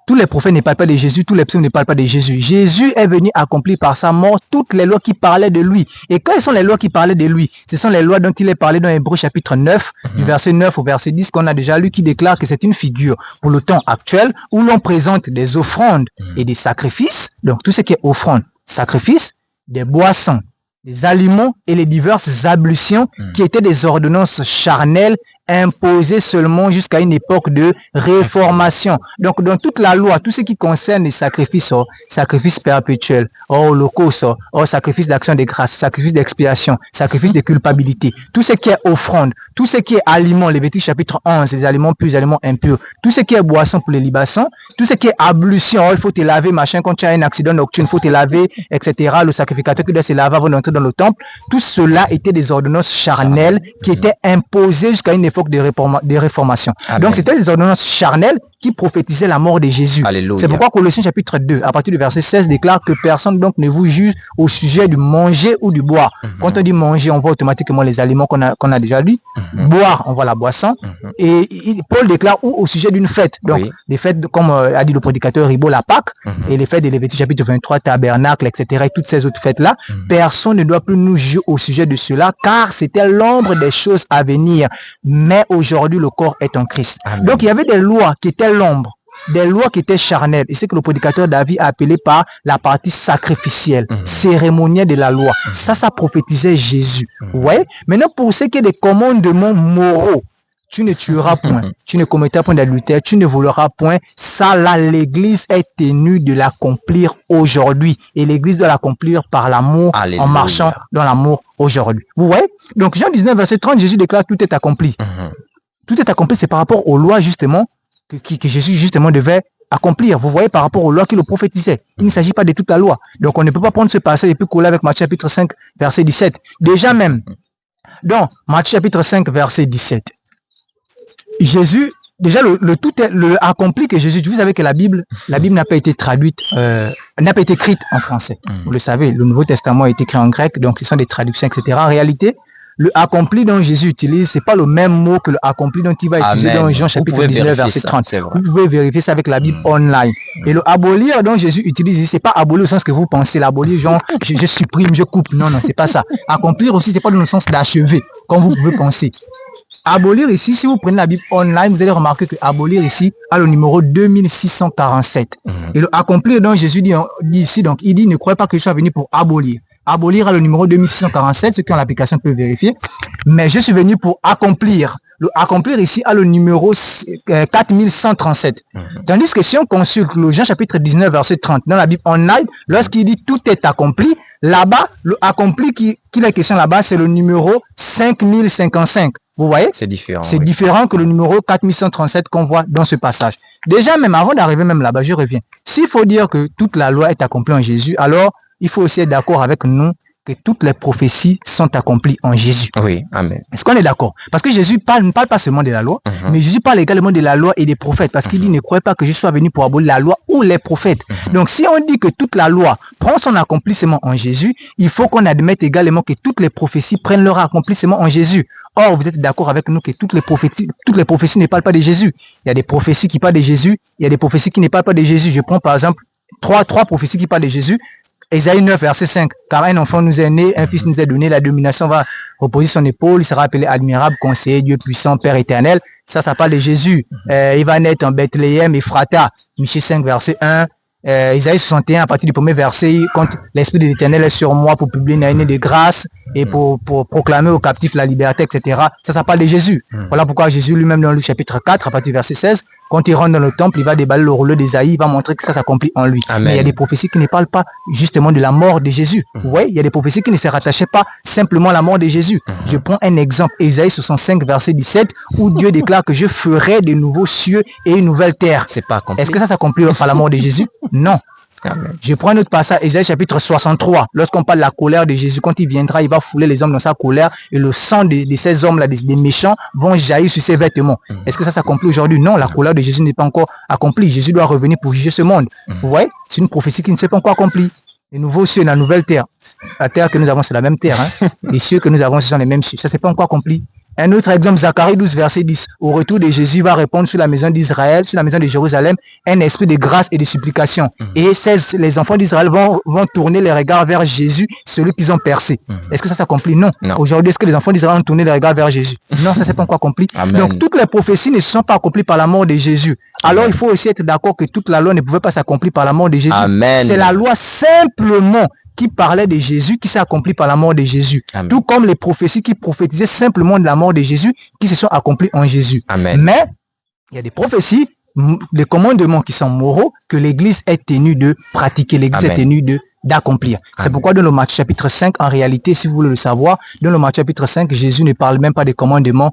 Tous les prophètes ne parlent pas de Jésus, tous les psaumes ne parlent pas de Jésus. Jésus est venu accomplir par sa mort toutes les lois qui parlaient de lui. Et quelles sont les lois qui parlaient de lui? Ce sont les lois dont il est parlé dans Hébreux chapitre 9, du verset 9 au verset 10 qu'on a déjà lu, qui déclare que c'est une figure pour le temps actuel où l'on présente des offrandes et des sacrifices. Donc tout ce qui est offrande, sacrifice, des boissons, des aliments et les diverses ablutions qui étaient des ordonnances charnelles imposées seulement jusqu'à une époque de réformation. Donc dans toute la loi, tout ce qui concerne les sacrifices, sacrifices perpétuels, holocauste, sacrifice d'action de grâce, sacrifice d'expiation, sacrifice de culpabilité, tout ce qui est offrande, tout ce qui est aliments, Lévitique chapitre 11, les aliments purs, les aliments impurs, tout ce qui est boisson pour les libations, tout ce qui est ablution, il faut te laver, machin, quand tu as un accident nocturne, il faut te laver, etc. Le sacrificateur qui doit se laver avant d'entrer dans le temple, tout cela était des ordonnances charnelles qui étaient imposées jusqu'à une époque de réformation. Amen. Donc c'était des ordonnances charnelles qui prophétisaient la mort de Jésus. C'est pourquoi Colossiens chapitre 2, à partir du verset 16, déclare que personne donc ne vous juge au sujet du manger ou du boire. Quand on dit manger, on voit automatiquement les aliments qu'on a déjà dit. Boire, on voit la boisson. Et Paul déclare ou au sujet d'une fête. Donc les fêtes, comme a dit le prédicateur Ribot, la Pâque, et les fêtes de Lévitique chapitre 23, tabernacle, etc. Et toutes ces autres fêtes-là, personne ne doit plus nous juger au sujet de cela, car c'était l'ombre des choses à venir. Mais aujourd'hui, le corps est en Christ. Amen. Donc il y avait des lois qui étaient l'ombre, des lois qui étaient charnelles. Et c'est que le prédicateur David a appelé par la partie sacrificielle, cérémonielle de la loi. Ça prophétisait Jésus. Ouais. Maintenant, pour ce qui est des commandements moraux, tu ne tueras point, tu ne commettras point d'adultère, tu ne voleras point. Ça, là, l'Église est tenue de l'accomplir aujourd'hui. Et l'Église doit l'accomplir par l'amour, en marchant dans l'amour aujourd'hui. Vous voyez? Donc, Jean 19, verset 30, Jésus déclare tout est accompli. Tout est accompli, c'est par rapport aux lois, justement, que Jésus, justement, devait accomplir. Vous voyez, par rapport aux lois qui le prophétisaient. Il ne s'agit pas de toute la loi. Donc, on ne peut pas prendre ce passage et puis coller avec Matthieu chapitre 5, verset 17. Déjà même, dans Matthieu chapitre 5, verset 17, Jésus, déjà le tout est le accompli que Jésus, vous savez que la Bible n'a pas été traduite, n'a pas été écrite en français. Vous le savez, le Nouveau Testament a été écrit en grec, donc ce sont des traductions, etc. En réalité, le accompli dont Jésus utilise, c'est pas le même mot que le accompli dont il va utiliser dans Jean chapitre 19, verset 30. Vous pouvez vérifier ça avec la Bible online. Et le abolir dont Jésus utilise, c'est pas abolir au sens que vous pensez, l'abolir genre je supprime, je coupe. Non, c'est pas ça. Accomplir aussi, c'est pas dans le sens d'achever, comme vous pouvez penser. Abolir ici, si vous prenez la Bible online, vous allez remarquer que abolir ici a le numéro 2647. Et le accomplir dont Jésus dit ici, donc il dit ne croyez pas que je sois venu pour abolir. Abolir a le numéro 2647, ceux qui ont l'application peuvent vérifier. Mais je suis venu pour accomplir. Le accomplir ici a le numéro 4137. Tandis que si on consulte le Jean chapitre 19, verset 30, dans la Bible online, lorsqu'il dit tout est accompli, là-bas, le accompli qu'il est question là-bas, c'est le numéro 5055. Vous voyez? C'est différent. C'est différent que le numéro 4137 qu'on voit dans ce passage. Déjà, même avant d'arriver même là-bas, je reviens. S'il faut dire que toute la loi est accomplie en Jésus, alors il faut aussi être d'accord avec nous que toutes les prophéties sont accomplies en Jésus. Oui, amen. Est-ce qu'on est d'accord? Parce que Jésus ne parle pas seulement de la loi, mais Jésus parle également de la loi et des prophètes, parce qu'il dit ne croyez pas que je sois venu pour abolir la loi ou les prophètes. Donc si on dit que toute la loi prend son accomplissement en Jésus, il faut qu'on admette également que toutes les prophéties prennent leur accomplissement en Jésus. Or, vous êtes d'accord avec nous que toutes les prophéties ne parlent pas de Jésus. Il y a des prophéties qui parlent de Jésus, il y a des prophéties qui ne parlent pas de Jésus. Je prends par exemple trois prophéties qui parlent de Jésus. Ésaïe 9, verset 5. Car un enfant nous est né, un fils nous est donné, la domination va reposer son épaule, il sera appelé admirable, conseiller, Dieu puissant, Père éternel. Ça parle de Jésus. Il va naître en Bethléem, Ephrata, Michée 5, verset 1. Isaïe 61, à partir du premier verset, quand l'Esprit de l'Éternel est sur moi pour publier une année de grâce et pour proclamer aux captifs la liberté, etc. Ça parle de Jésus. Voilà pourquoi Jésus lui-même dans le chapitre 4, à partir du verset 16, quand il rentre dans le temple, il va déballer le rouleau d'Ésaïe, il va montrer que ça s'accomplit en lui. Amen. Mais il y a des prophéties qui ne parlent pas justement de la mort de Jésus. Oui, il y a des prophéties qui ne se rattachaient pas simplement à la mort de Jésus. Je prends un exemple, Ésaïe 65, verset 17, où Dieu déclare que je ferai de nouveaux cieux et une nouvelle terre. C'est pas accompli. Est-ce que ça s'accomplit par la mort de Jésus? Non. Amen. Je prends un autre passage, Ésaïe chapitre 63. Lorsqu'on parle de la colère de Jésus, quand il viendra, il va fouler les hommes dans sa colère et le sang de ces hommes-là, des méchants, vont jaillir sur ses vêtements. Est-ce que ça s'accomplit aujourd'hui? Non, la colère de Jésus n'est pas encore accomplie. Jésus doit revenir pour juger ce monde. Vous voyez, c'est une prophétie qui ne s'est pas encore accomplie. Les nouveaux cieux et la nouvelle terre. La terre que nous avons, c'est la même terre. Les cieux que nous avons, ce sont les mêmes cieux. Ça, c'est pas encore accompli. Un autre exemple, Zacharie 12, verset 10. Au retour de Jésus, il va répondre sur la maison d'Israël, sur la maison de Jérusalem, un esprit de grâce et de supplication. Et les enfants d'Israël vont tourner les regards vers Jésus, celui qu'ils ont percé. Est-ce que ça s'accomplit? Non. Aujourd'hui, est-ce que les enfants d'Israël ont tourné les regards vers Jésus? Non, ça c'est pas encore accompli. Amen. Donc, toutes les prophéties ne sont pas accomplies par la mort de Jésus. Alors, il faut aussi être d'accord que toute la loi ne pouvait pas s'accomplir par la mort de Jésus. Amen. C'est la loi simplement qui parlait de Jésus, qui s'est accompli par la mort de Jésus. Amen. Tout comme les prophéties qui prophétisaient simplement de la mort de Jésus, qui se sont accomplies en Jésus. Amen. Mais, il y a des prophéties, des commandements qui sont moraux, que l'Église est tenue de pratiquer, l'Église est tenue d'accomplir. C'est pourquoi dans le Matthieu chapitre 5, en réalité, si vous voulez le savoir, dans le Matthieu chapitre 5, Jésus ne parle même pas des commandements,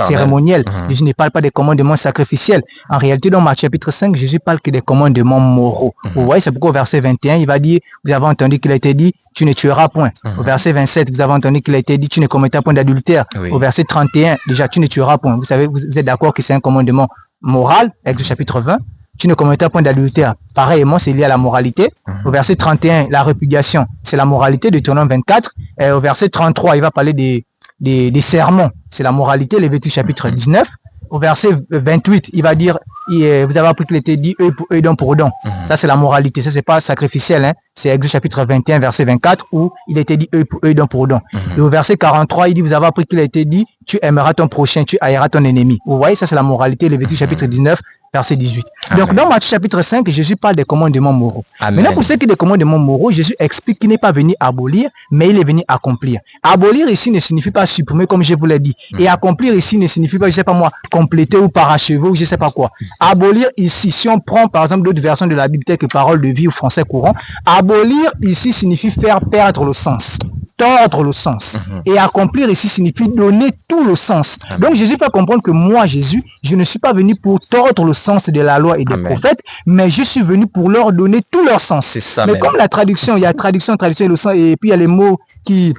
cérémoniels. Jésus ne parle pas des commandements sacrificiels. En réalité, dans Matthieu chapitre 5, Jésus parle que des commandements moraux. Vous voyez, c'est pourquoi au verset 21, il va dire, vous avez entendu qu'il a été dit, tu ne tueras point. Au verset 27, vous avez entendu qu'il a été dit, tu ne commettras point d'adultère. Au verset 31, déjà, tu ne tueras point. Vous savez, vous êtes d'accord que c'est un commandement moral, Exode chapitre 20. Tu ne commettras point d'adultère. Pareillement, c'est lié à la moralité. Au verset 31, la répudiation, c'est la moralité, Deutéronome 24. Et au verset 33, il va parler des sermons, c'est la moralité, Lévitique chapitre 19. Au verset 28, il va dire, vous avez appris qu'il était dit, œil pour œil, dent pour dent. Ça, c'est la moralité. Ça, c'est pas sacrificiel. C'est Exode chapitre 21, verset 24, où il était dit, œil pour œil, dent pour dent. Et au verset 43, il dit, vous avez appris qu'il a été dit, tu aimeras ton prochain, tu haïras ton ennemi. Vous voyez, ça, c'est la moralité, Lévitique chapitre 19, verset 18. Amen. Donc, dans Matthieu chapitre 5, Jésus parle des commandements moraux. Amen. Maintenant, pour ce qui est des commandements moraux, Jésus explique qu'il n'est pas venu abolir, mais il est venu accomplir. Abolir ici ne signifie pas supprimer, comme je vous l'ai dit. Et accomplir ici ne signifie pas, je sais pas moi, compléter ou parachever ou je sais pas quoi. Abolir ici, si on prend par exemple d'autres versions de la Bible, telles que Parole de vie ou français courant, abolir ici signifie faire perdre le sens, tordre le sens. Et accomplir ici signifie donner tout le sens. Donc, Jésus peut comprendre que moi, Jésus, je ne suis pas venu pour tordre le sens de la loi et des prophètes, mais je suis venu pour leur donner tout leur sens. C'est ça, mais comme la traduction, il y a traduction et le sens, et puis il y a les mots qui...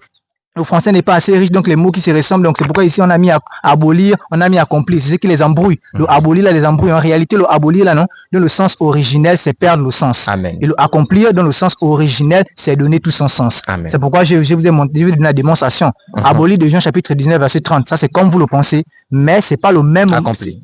Le français n'est pas assez riche, donc les mots qui se ressemblent. Donc c'est pourquoi ici on a mis abolir, on a mis accomplir. C'est ce qui les embrouille. Le abolir là les embrouille. En réalité, le abolir là non, dans le sens originel, c'est perdre le sens. Amen. Et le accomplir dans le sens originel, c'est donner tout son sens. C'est pourquoi je vous ai donné la démonstration. Abolir de Jean chapitre 19 verset 30. Ça c'est comme vous le pensez, mais c'est pas le même.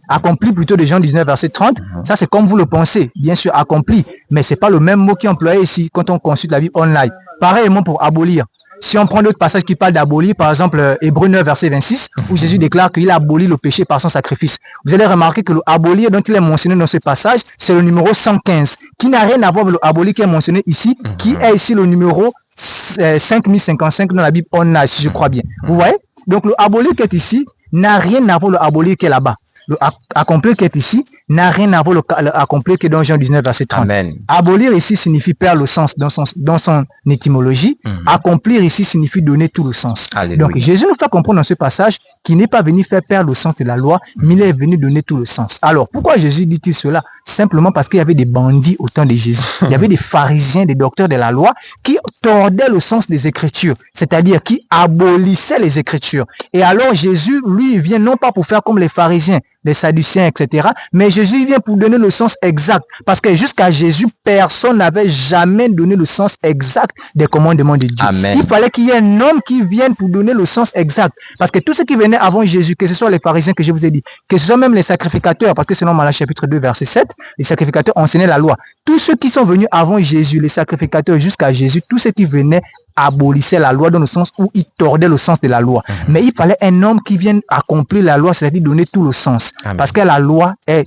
Accompli plutôt de Jean 19 verset 30. Ça c'est comme vous le pensez. Bien sûr accompli, mais c'est pas le même mot qui est employé ici quand on consulte la Bible online. Pareillement pour abolir. Si on prend d'autres passages qui parlent d'abolir, par exemple, Hébreux 9, verset 26, où Jésus déclare qu'il a aboli le péché par son sacrifice. Vous allez remarquer que le abolir dont il est mentionné dans ce passage, c'est le numéro 115, qui n'a rien à voir avec le abolir qui est mentionné ici, qui est ici le numéro 5055 dans la Bible online, si je crois bien. Vous voyez? Donc le abolir qui est ici n'a rien à voir avec le abolir qui est là-bas. Le accomplir qui est ici n'a rien à voir le accomplir qui est dans Jean 19, verset 30. Amen. Abolir ici signifie perdre le sens dans son étymologie. Accomplir ici signifie donner tout le sens. Alléluia. Donc Jésus nous fait comprendre dans ce passage qu'il n'est pas venu faire perdre le sens de la loi, mais il est venu donner tout le sens. Alors pourquoi Jésus dit-il cela? Simplement parce qu'il y avait des bandits au temps de Jésus. Il y avait des pharisiens, des docteurs de la loi qui tordaient le sens des Écritures, c'est-à-dire qui abolissaient les Écritures. Et alors Jésus, lui, vient non pas pour faire comme les pharisiens, les Sadducéens, etc. Mais Jésus vient pour donner le sens exact. Parce que jusqu'à Jésus, personne n'avait jamais donné le sens exact des commandements de Dieu. Amen. Il fallait qu'il y ait un homme qui vienne pour donner le sens exact. Parce que tous ceux qui venaient avant Jésus, que ce soit les pharisiens que je vous ai dit, que ce soit même les sacrificateurs, parce que selon Malachie chapitre 2, verset 7, les sacrificateurs enseignaient la loi. Tous ceux qui sont venus avant Jésus, les sacrificateurs jusqu'à Jésus, tous ceux qui venaient abolissaient la loi dans le sens où ils tordaient le sens de la loi. Mais il fallait un homme qui vienne accomplir la loi, c'est-à-dire donner tout le sens. Amen. Parce que la loi est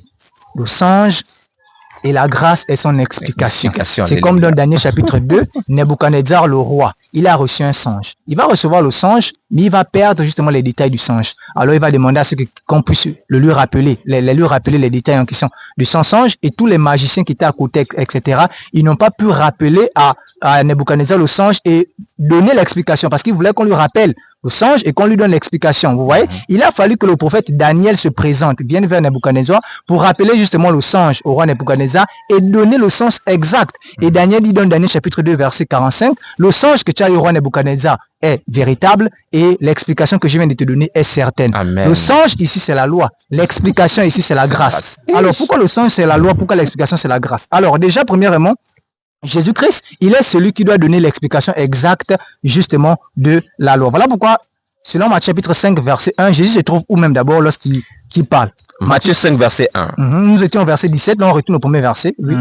le songe et la grâce est son explication. C'est comme dans Daniel chapitre 2, Nebuchadnezzar le roi, il a reçu un songe. Il va recevoir le songe, mais il va perdre justement les détails du songe. Alors il va demander à ceux qu'on puisse le lui rappeler, lui rappeler les détails en question de son songe, et tous les magiciens qui étaient à côté, etc., ils n'ont pas pu rappeler à Nebuchadnezzar le songe et donner l'explication, parce qu'il voulait qu'on lui rappelle le songe et qu'on lui donne l'explication. Vous voyez, il a fallu que le prophète Daniel se présente, vienne vers Nebuchadnezzar pour rappeler justement le songe au roi Nebuchadnezzar et donner le sens exact. Et Daniel dit dans Daniel chapitre 2 verset 45, le songe que tu as eu au roi Nebuchadnezzar est véritable et l'explication que je viens de te donner est certaine. Amen. Le songe ici c'est la loi, l'explication ici c'est la grâce. Alors pourquoi le songe c'est la loi, pourquoi l'explication c'est la grâce? Alors déjà premièrement, Jésus-Christ, il est celui qui doit donner l'explication exacte justement de la loi. Voilà pourquoi, selon Matthieu chapitre 5, verset 1, Jésus se trouve où même d'abord lorsqu'il parle. Matthieu 5, verset 1. Nous étions au verset 17, là on retourne au premier verset. Oui.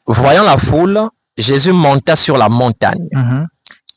Voyant la foule, Jésus monta sur la montagne.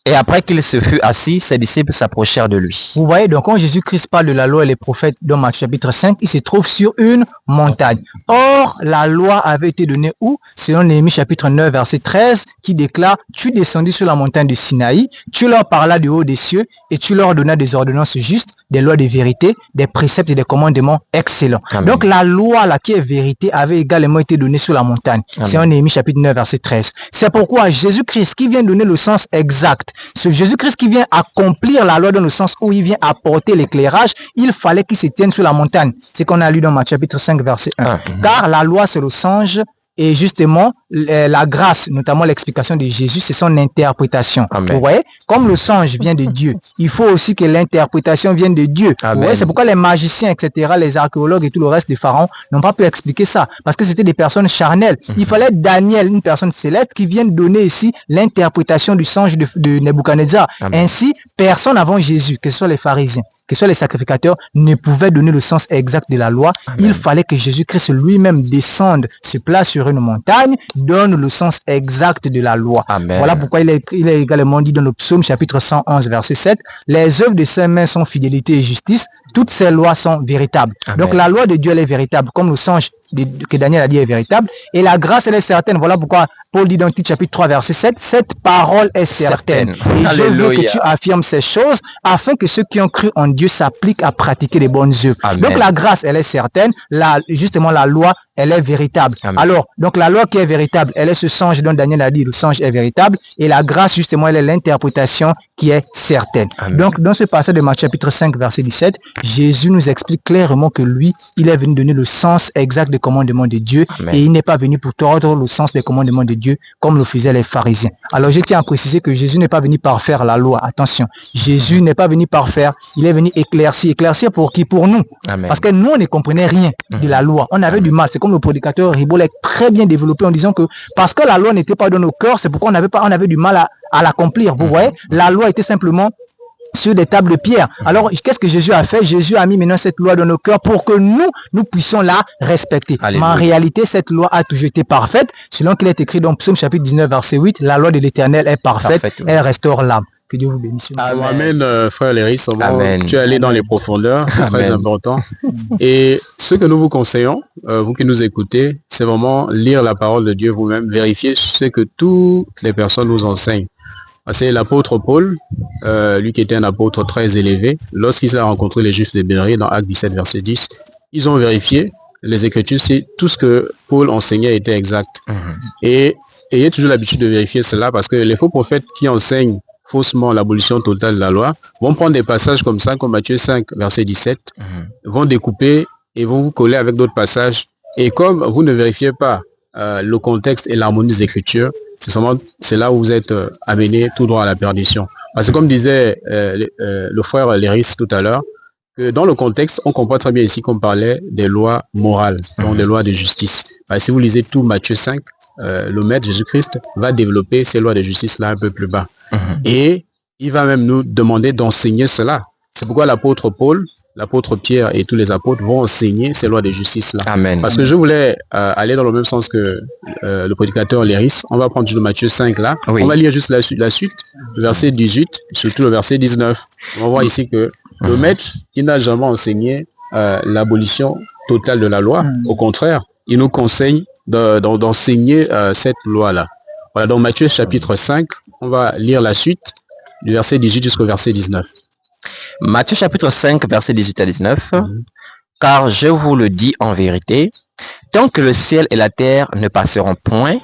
Et après qu'il se fut assis, ses disciples s'approchèrent de lui. Vous voyez, donc quand Jésus-Christ parle de la loi et les prophètes dans Matthieu chapitre 5, il se trouve sur une montagne. Or, la loi avait été donnée où? Selon Néhémie chapitre 9, verset 13, qui déclare, tu descendis sur la montagne de Sinaï, tu leur parlas du haut des cieux et tu leur donnas des ordonnances justes, des lois de vérité, des préceptes et des commandements excellents. Amen. Donc la loi là qui est vérité avait également été donnée sur la montagne. C'est en Néhémie chapitre 9, verset 13. C'est pourquoi Jésus-Christ qui vient donner le sens exact, ce Jésus-Christ qui vient accomplir la loi dans le sens où il vient apporter l'éclairage, il fallait qu'il se tienne sur la montagne. C'est qu'on a lu dans Matthieu chapitre 5, verset 1. Car la loi c'est le songe, et justement, la grâce, notamment l'explication de Jésus, c'est son interprétation. Amen. Vous voyez, comme le songe vient de Dieu, il faut aussi que l'interprétation vienne de Dieu. Vous voyez, c'est pourquoi les magiciens, etc., les archéologues et tout le reste des pharaons n'ont pas pu expliquer ça, parce que c'était des personnes charnelles. Il fallait Daniel, une personne céleste, qui vienne donner ici l'interprétation du songe de Nebuchadnezzar. Ainsi, personne avant Jésus, que ce soit les pharisiens, que ce soit les sacrificateurs, ne pouvaient donner le sens exact de la loi. Il fallait que Jésus-Christ lui-même descende, se place sur une montagne, donne le sens exact de la loi. Amen. Voilà pourquoi il est également dit dans le psaume chapitre 111 verset 7, les œuvres de ses mains sont fidélité et justice, toutes ces lois sont véritables. Amen. Donc la loi de Dieu elle est véritable, comme le songe que Daniel a dit est véritable, et la grâce elle est certaine. Voilà pourquoi Paul dit dans Tite chapitre 3 verset 7, cette parole est certaine. Et je veux que tu affirmes ces choses afin que ceux qui ont cru en Dieu s'appliquent à pratiquer les bonnes œuvres. Amen. Donc la grâce elle est certaine, justement la loi elle est véritable. Amen. Alors, donc la loi qui est véritable, elle est ce songe dont Daniel a dit, le songe est véritable, et la grâce justement elle est l'interprétation qui est certaine. Amen. Donc dans ce passage de Matthieu chapitre 5 verset 17, Jésus nous explique clairement que lui, il est venu donner le sens exact des commandements de Dieu. Amen. Et il n'est pas venu pour tordre le sens des commandements de Dieu comme le faisaient les pharisiens. Alors je tiens à préciser que Jésus n'est pas venu par faire la loi. Attention, Jésus n'est pas venu par faire, il est venu éclaircir. Éclaircir pour qui? Pour nous. Amen. Parce que nous, on ne comprenait rien de la loi. On avait du mal. C'est comme le prédicateur Ribaud l'a très bien développé en disant que parce que la loi n'était pas dans nos cœurs, c'est pourquoi on avait du mal à l'accomplir. Vous voyez, la loi était simplement sur des tables de pierre. Alors, qu'est-ce que Jésus a fait? Jésus a mis maintenant cette loi dans nos cœurs pour que nous puissions la respecter. Alléluia. Mais en réalité, cette loi a toujours été parfaite. Selon qu'il est écrit dans Psaume chapitre 19, verset 8, la loi de l'Éternel est parfaite, oui. elle restaure l'âme. Que Dieu vous bénisse. Amen, frère Léris. Amen. Tu es allé dans les profondeurs, c'est très important. Et ce que nous vous conseillons, vous qui nous écoutez, c'est vraiment lire la parole de Dieu vous-même, vérifier ce que toutes les personnes nous enseignent. C'est l'apôtre Paul, lui qui était un apôtre très élevé, lorsqu'il a rencontré les Juifs de Béryl dans Actes 17, verset 10, ils ont vérifié les Écritures, si tout ce que Paul enseignait était exact. Et ayez toujours l'habitude de vérifier cela, parce que les faux prophètes qui enseignent faussement l'abolition totale de la loi vont prendre des passages comme ça, comme Matthieu 5, verset 17, vont découper et vont vous coller avec d'autres passages. Et comme vous ne vérifiez pas le contexte et l'harmonie des Écritures, c'est là où vous êtes amené tout droit à la perdition. Parce que comme disait le frère Léris tout à l'heure, que dans le contexte, on comprend très bien ici qu'on parlait des lois morales, donc des lois de justice. Si vous lisez tout Matthieu 5, le Maître Jésus-Christ va développer ces lois de justice là un peu plus bas. Et il va même nous demander d'enseigner cela. C'est pourquoi l'apôtre Paul, l'apôtre Pierre et tous les apôtres vont enseigner ces lois de justice là. Amen. Parce que je voulais aller dans le même sens que le prédicateur Léris. On va prendre juste Matthieu 5 là. Oui. On va lire juste la suite, le verset 18, surtout le verset 19. On va voir ici que le maître, il n'a jamais enseigné l'abolition totale de la loi. Au contraire, il nous conseille d'enseigner cette loi-là. Voilà, donc Matthieu chapitre 5, on va lire la suite du verset 18 jusqu'au verset 19. Matthieu chapitre 5, verset 18 à 19. Car je vous le dis en vérité, tant que le ciel et la terre ne passeront point,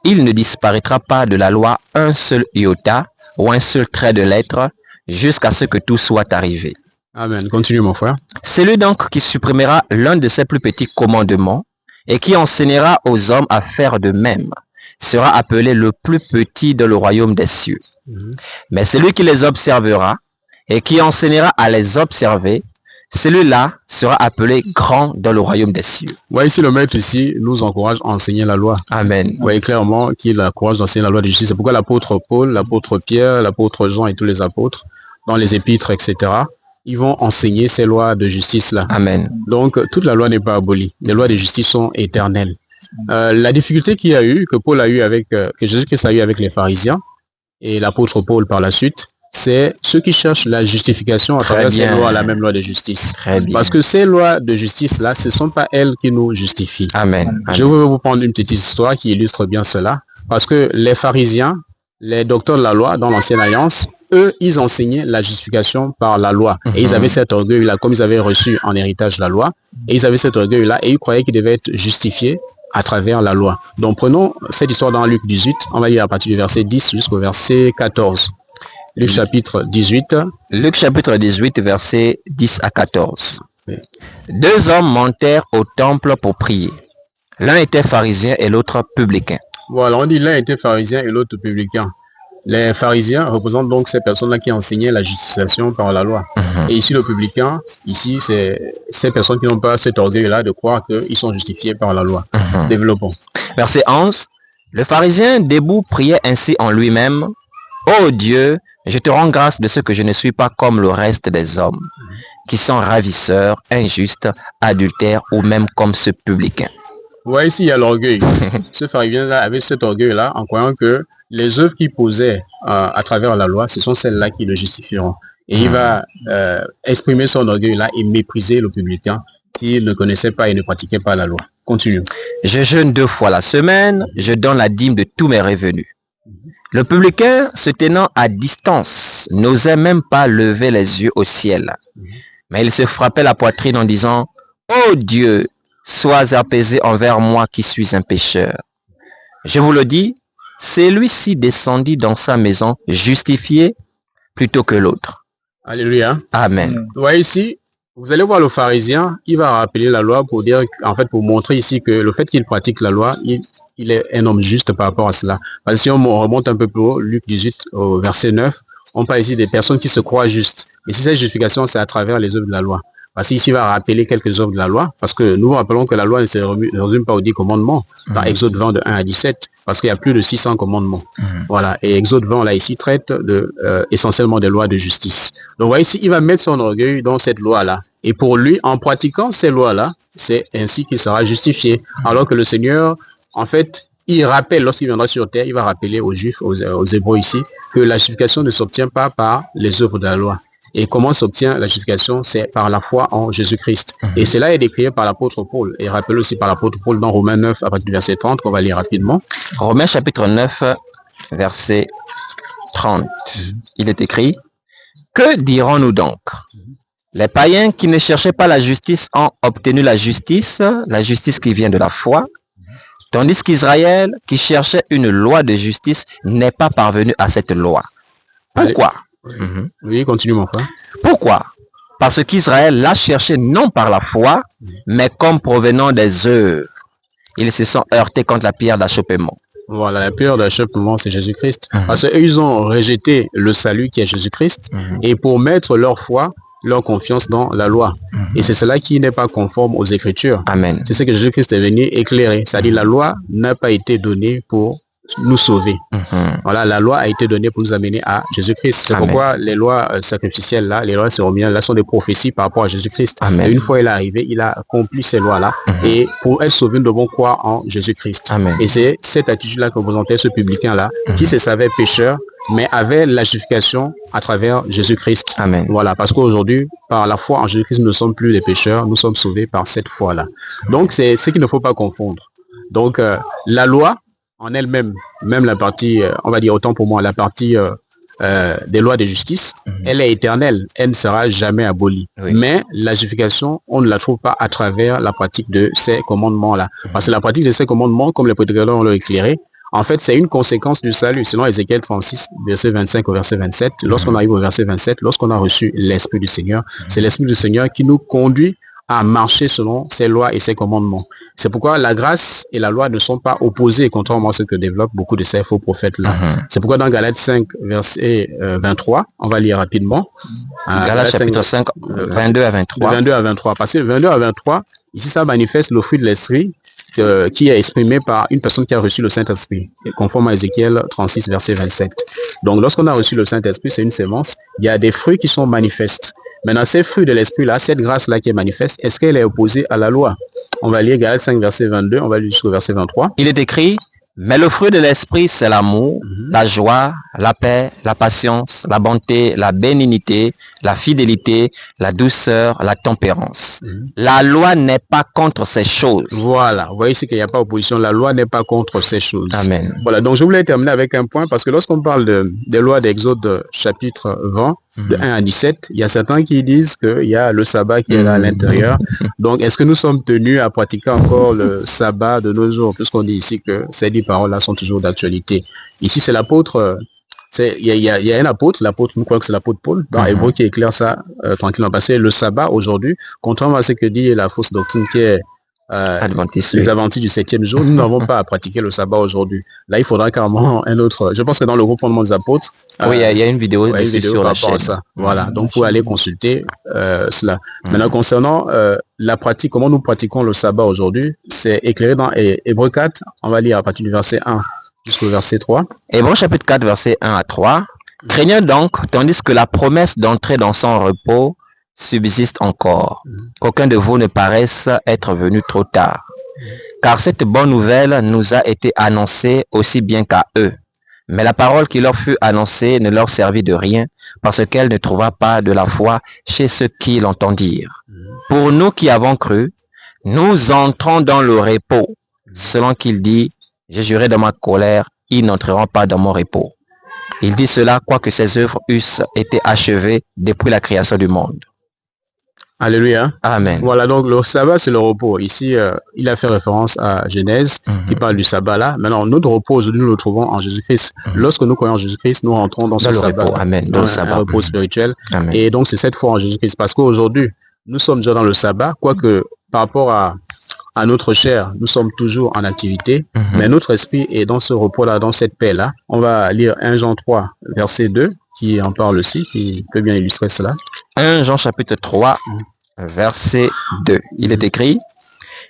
il ne disparaîtra pas de la loi un seul iota ou un seul trait de lettre jusqu'à ce que tout soit arrivé. Amen. Continue mon frère. Celui donc qui supprimera l'un de ces plus petits commandements et qui enseignera aux hommes à faire de même sera appelé le plus petit dans le royaume des cieux. Mais celui qui les observera et qui enseignera à les observer, celui-là sera appelé grand dans le royaume des cieux. Ouais, ici le maître ici nous encourage à enseigner la loi. Amen. Vous voyez clairement qu'il encourage d'enseigner la loi de justice. C'est pourquoi l'apôtre Paul, l'apôtre Pierre, l'apôtre Jean et tous les apôtres, dans les épîtres, etc., ils vont enseigner ces lois de justice-là. Amen. Donc, toute la loi n'est pas abolie. Les lois de justice sont éternelles. La difficulté qu'il y a eu, que Paul a eu avec, que Jésus-Christ a eu avec les pharisiens, et l'apôtre Paul par la suite, c'est ceux qui cherchent la justification à travers ces lois, la même loi de justice. Très bien. Parce que ces lois de justice-là, ce ne sont pas elles qui nous justifient. Amen. Je vais vous prendre une petite histoire qui illustre bien cela. Parce que les pharisiens, les docteurs de la loi dans l'ancienne alliance, eux, ils enseignaient la justification par la loi. Et ils avaient cet orgueil-là, comme ils avaient reçu en héritage la loi, et ils avaient cet orgueil-là, et ils croyaient qu'ils devaient être justifiés à travers la loi. Donc prenons cette histoire dans Luc 18, on va lire à partir du verset 10 jusqu'au verset 14. Luc chapitre 18. Luc chapitre 18, verset 10 à 14. Oui. Deux hommes montèrent au temple pour prier. L'un était pharisien et l'autre publicain. Voilà, on dit l'un était pharisien et l'autre publicain. Les pharisiens représentent donc ces personnes-là qui enseignaient la justification par la loi. Et ici, le publicain, ici, c'est ces personnes qui n'ont pas cet orgueil-là de croire qu'ils sont justifiés par la loi. Développons. Verset 11. Le pharisien debout priait ainsi en lui-même. Ô Dieu, je te rends grâce de ce que je ne suis pas comme le reste des hommes, qui sont ravisseurs, injustes, adultères ou même comme ce publicain. Ouais, ici il y a l'orgueil. Ce pharisien-là avait cet orgueil-là en croyant que les œuvres qu'il posait à travers la loi, ce sont celles-là qui le justifieront. Et il va exprimer son orgueil-là et mépriser le publicain qui ne connaissait pas et ne pratiquait pas la loi. Continue. Je jeûne 2 fois la semaine, je donne la dîme de tous mes revenus. Le publicain, se tenant à distance, n'osait même pas lever les yeux au ciel. Mais il se frappait la poitrine en disant, « Ô Dieu, sois apaisé envers moi qui suis un pécheur. » Je vous le dis, celui-ci descendit dans sa maison justifié plutôt que l'autre. Alléluia. Amen. Ouais, ici, vous allez voir le pharisien, il va rappeler la loi pour dire, en fait, pour montrer ici que le fait qu'il pratique la loi, il est un homme juste par rapport à cela. Parce que si on remonte un peu plus haut, Luc 18 au verset 9, on parle ici des personnes qui se croient justes. Et si cette justification, c'est à travers les œuvres de la loi. Parce qu'ici, il va rappeler quelques œuvres de la loi, parce que nous rappelons que la loi ne se résume pas aux 10 commandements, dans Exode 20 de 1 à 17, parce qu'il y a plus de 600 commandements. Voilà. Et Exode 20, là, ici, traite essentiellement des lois de justice. Donc, voyez, ici, il va mettre son orgueil dans cette loi-là. Et pour lui, en pratiquant ces lois-là, c'est ainsi qu'il sera justifié. Alors que le Seigneur, en fait, il rappelle, lorsqu'il viendra sur terre, il va rappeler aux Juifs, aux Hébreux ici, que la justification ne s'obtient pas par les œuvres de la loi. Et comment s'obtient la justification? C'est par la foi en Jésus-Christ. Et cela est décrit par l'apôtre Paul. Et rappelé aussi par l'apôtre Paul dans Romains 9, à partir du verset 30, qu'on va lire rapidement. Romains chapitre 9, verset 30. Il est écrit, « Que dirons-nous donc? Les païens qui ne cherchaient pas la justice ont obtenu la justice qui vient de la foi, tandis qu'Israël, qui cherchait une loi de justice, n'est pas parvenu à cette loi. » Pourquoi? Oui, continue mon frère. Pourquoi? Parce qu'Israël l'a cherché non par la foi, mais comme provenant des œuvres. Ils se sont heurtés contre la pierre d'achoppement. Voilà, la pierre d'achoppement, c'est Jésus-Christ. Parce qu'eux, ils ont rejeté le salut qui est Jésus-Christ. Et pour mettre leur foi leur confiance dans la loi. Et c'est cela qui n'est pas conforme aux Écritures. Amen. C'est ce que Jésus-Christ est venu éclairer. C'est-à-dire la loi n'a pas été donnée pour nous sauver. Voilà, la loi a été donnée pour nous amener à Jésus-Christ. C'est pourquoi les lois sacrificielles là, les lois cérémoniales là sont des prophéties par rapport à Jésus-Christ. Et une fois il est arrivé, il a accompli ces lois-là. Et pour être sauvé, nous devons croire en Jésus-Christ. Et c'est cette attitude-là que représentait ce publicain-là, qui se savait pécheur, mais avait la justification à travers Jésus-Christ. Voilà, parce qu'aujourd'hui, par la foi en Jésus-Christ, nous ne sommes plus des pécheurs, nous sommes sauvés par cette foi-là. Donc c'est ce qu'il ne faut pas confondre. Donc la loi, en elle-même, même la partie, on va dire autant pour moi, la partie des lois de justice, elle est éternelle, elle ne sera jamais abolie. Mais la justification, on ne la trouve pas à travers la pratique de ces commandements-là. Parce que la pratique de ces commandements, comme les prédicateurs l'ont éclairé, en fait, c'est une conséquence du salut. Selon Ézéchiel 36, verset 25 au verset 27, lorsqu'on arrive au verset 27, lorsqu'on a reçu l'Esprit du Seigneur, c'est l'Esprit du Seigneur qui nous conduit à marcher selon ses lois et ses commandements. C'est pourquoi la grâce et la loi ne sont pas opposées, contrairement à ce que développent beaucoup de ces faux prophètes-là. C'est pourquoi dans Galates 5, verset 23, on va lire rapidement. Galates chapitre 5, 22 à 23. 22 à 23. Parce que 22 à 23, ici ça manifeste le fruit de l'esprit qui est exprimé par une personne qui a reçu le Saint-Esprit, conforme à Ézéchiel 36, verset 27. Donc lorsqu'on a reçu le Saint-Esprit, c'est une sémence, il y a des fruits qui sont manifestes. Maintenant, ces fruits de l'esprit-là, cette grâce-là qui est manifeste, est-ce qu'elle est opposée à la loi? On va lire Galates 5, verset 22, on va lire jusqu'au verset 23. Il est écrit, mais le fruit de l'esprit, c'est l'amour, la joie, la paix, la patience, la bonté, la bénignité, la fidélité, la douceur, la tempérance. La loi n'est pas contre ces choses. Voilà, vous voyez ici qu'il n'y a pas opposition, la loi n'est pas contre ces choses. Amen. Voilà, donc je voulais terminer avec un point, parce que lorsqu'on parle des lois d'Exode chapitre 20, de 1 à 17, il y a certains qui disent qu'il y a le sabbat qui est là à l'intérieur. Donc, est-ce que nous sommes tenus à pratiquer encore le sabbat de nos jours, puisqu'on dit ici que ces 10 paroles-là sont toujours d'actualité? Ici, c'est l'apôtre, il y a un apôtre, nous croyons que c'est l'apôtre Paul, dans Hébreu, qui éclaire ça tranquillement. Parce que le sabbat, aujourd'hui, contrairement à ce que dit la fausse doctrine qui est les Adventistes du 7e jour, nous n'avons pas à pratiquer le sabbat aujourd'hui. Là, il faudra carrément un autre. Je pense que dans le groupe Fondement des Apôtres, oui, il y a une vidéo, sur la chaîne. Ça. Voilà, donc vous allez consulter cela. Maintenant, concernant la pratique, comment nous pratiquons le sabbat aujourd'hui, c'est éclairé dans Hébreu 4, on va lire à partir du verset 1 jusqu'au verset 3. Hébreu chapitre 4, verset 1 à 3. Craignez donc, tandis que la promesse d'entrer dans son repos subsiste encore, qu'aucun de vous ne paraisse être venu trop tard. Car cette bonne nouvelle nous a été annoncée aussi bien qu'à eux. Mais la parole qui leur fut annoncée ne leur servit de rien, parce qu'elle ne trouva pas de la foi chez ceux qui l'entendirent. Pour nous qui avons cru, nous entrons dans le repos, selon qu'il dit, j'ai juré dans ma colère, ils n'entreront pas dans mon repos. Il dit cela, quoique ses œuvres eussent été achevées depuis la création du monde. Alléluia. Amen. Voilà, donc le sabbat, c'est le repos. Ici, il a fait référence à Genèse, qui parle du sabbat là. Maintenant, notre repos, aujourd'hui, nous le trouvons en Jésus-Christ. Lorsque nous croyons en Jésus-Christ, nous rentrons dans ce sabbat. Repos. Amen. Dans le sabbat. Un repos spirituel. Amen. Et donc, c'est cette foi en Jésus-Christ. Parce qu'aujourd'hui, nous sommes déjà dans le sabbat, quoique par rapport à notre chair, nous sommes toujours en activité, mais notre esprit est dans ce repos-là, dans cette paix-là. On va lire 1 Jean 3, verset 2, qui en parle aussi, qui peut bien illustrer cela. 1 Jean chapitre 3, verset 2. Il est écrit,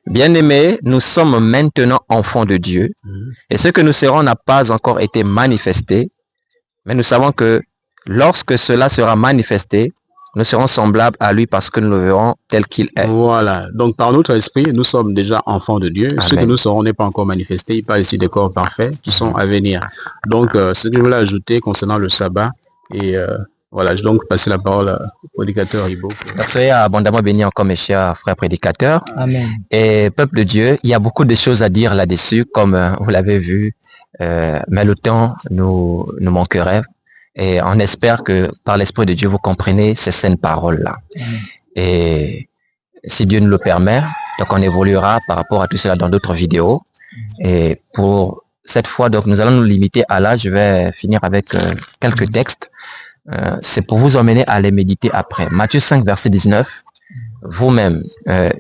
bien-aimés, nous sommes maintenant enfants de Dieu, et ce que nous serons n'a pas encore été manifesté, mais nous savons que lorsque cela sera manifesté, nous serons semblables à lui parce que nous le verrons tel qu'il est. Voilà. Donc, par notre esprit, nous sommes déjà enfants de Dieu. Amen. Ce que nous serons n'est pas encore manifesté. Il parle ici des corps parfaits qui sont à venir. Donc, ce que je voulais ajouter concernant le sabbat. Et voilà, je vais donc passer la parole au prédicateur Ibo. Soyez abondamment bénis encore, mes chers frères prédicateurs. Amen. Et peuple de Dieu, il y a beaucoup de choses à dire là-dessus, comme vous l'avez vu. Mais le temps nous manquerait. Et on espère que par l'Esprit de Dieu, vous comprenez ces saines paroles-là. Et si Dieu nous le permet, donc on évoluera par rapport à tout cela dans d'autres vidéos. Et pour cette fois, donc nous allons nous limiter à là. Je vais finir avec quelques textes. C'est pour vous emmener à les méditer après. Matthieu 5, verset 19. Vous-même,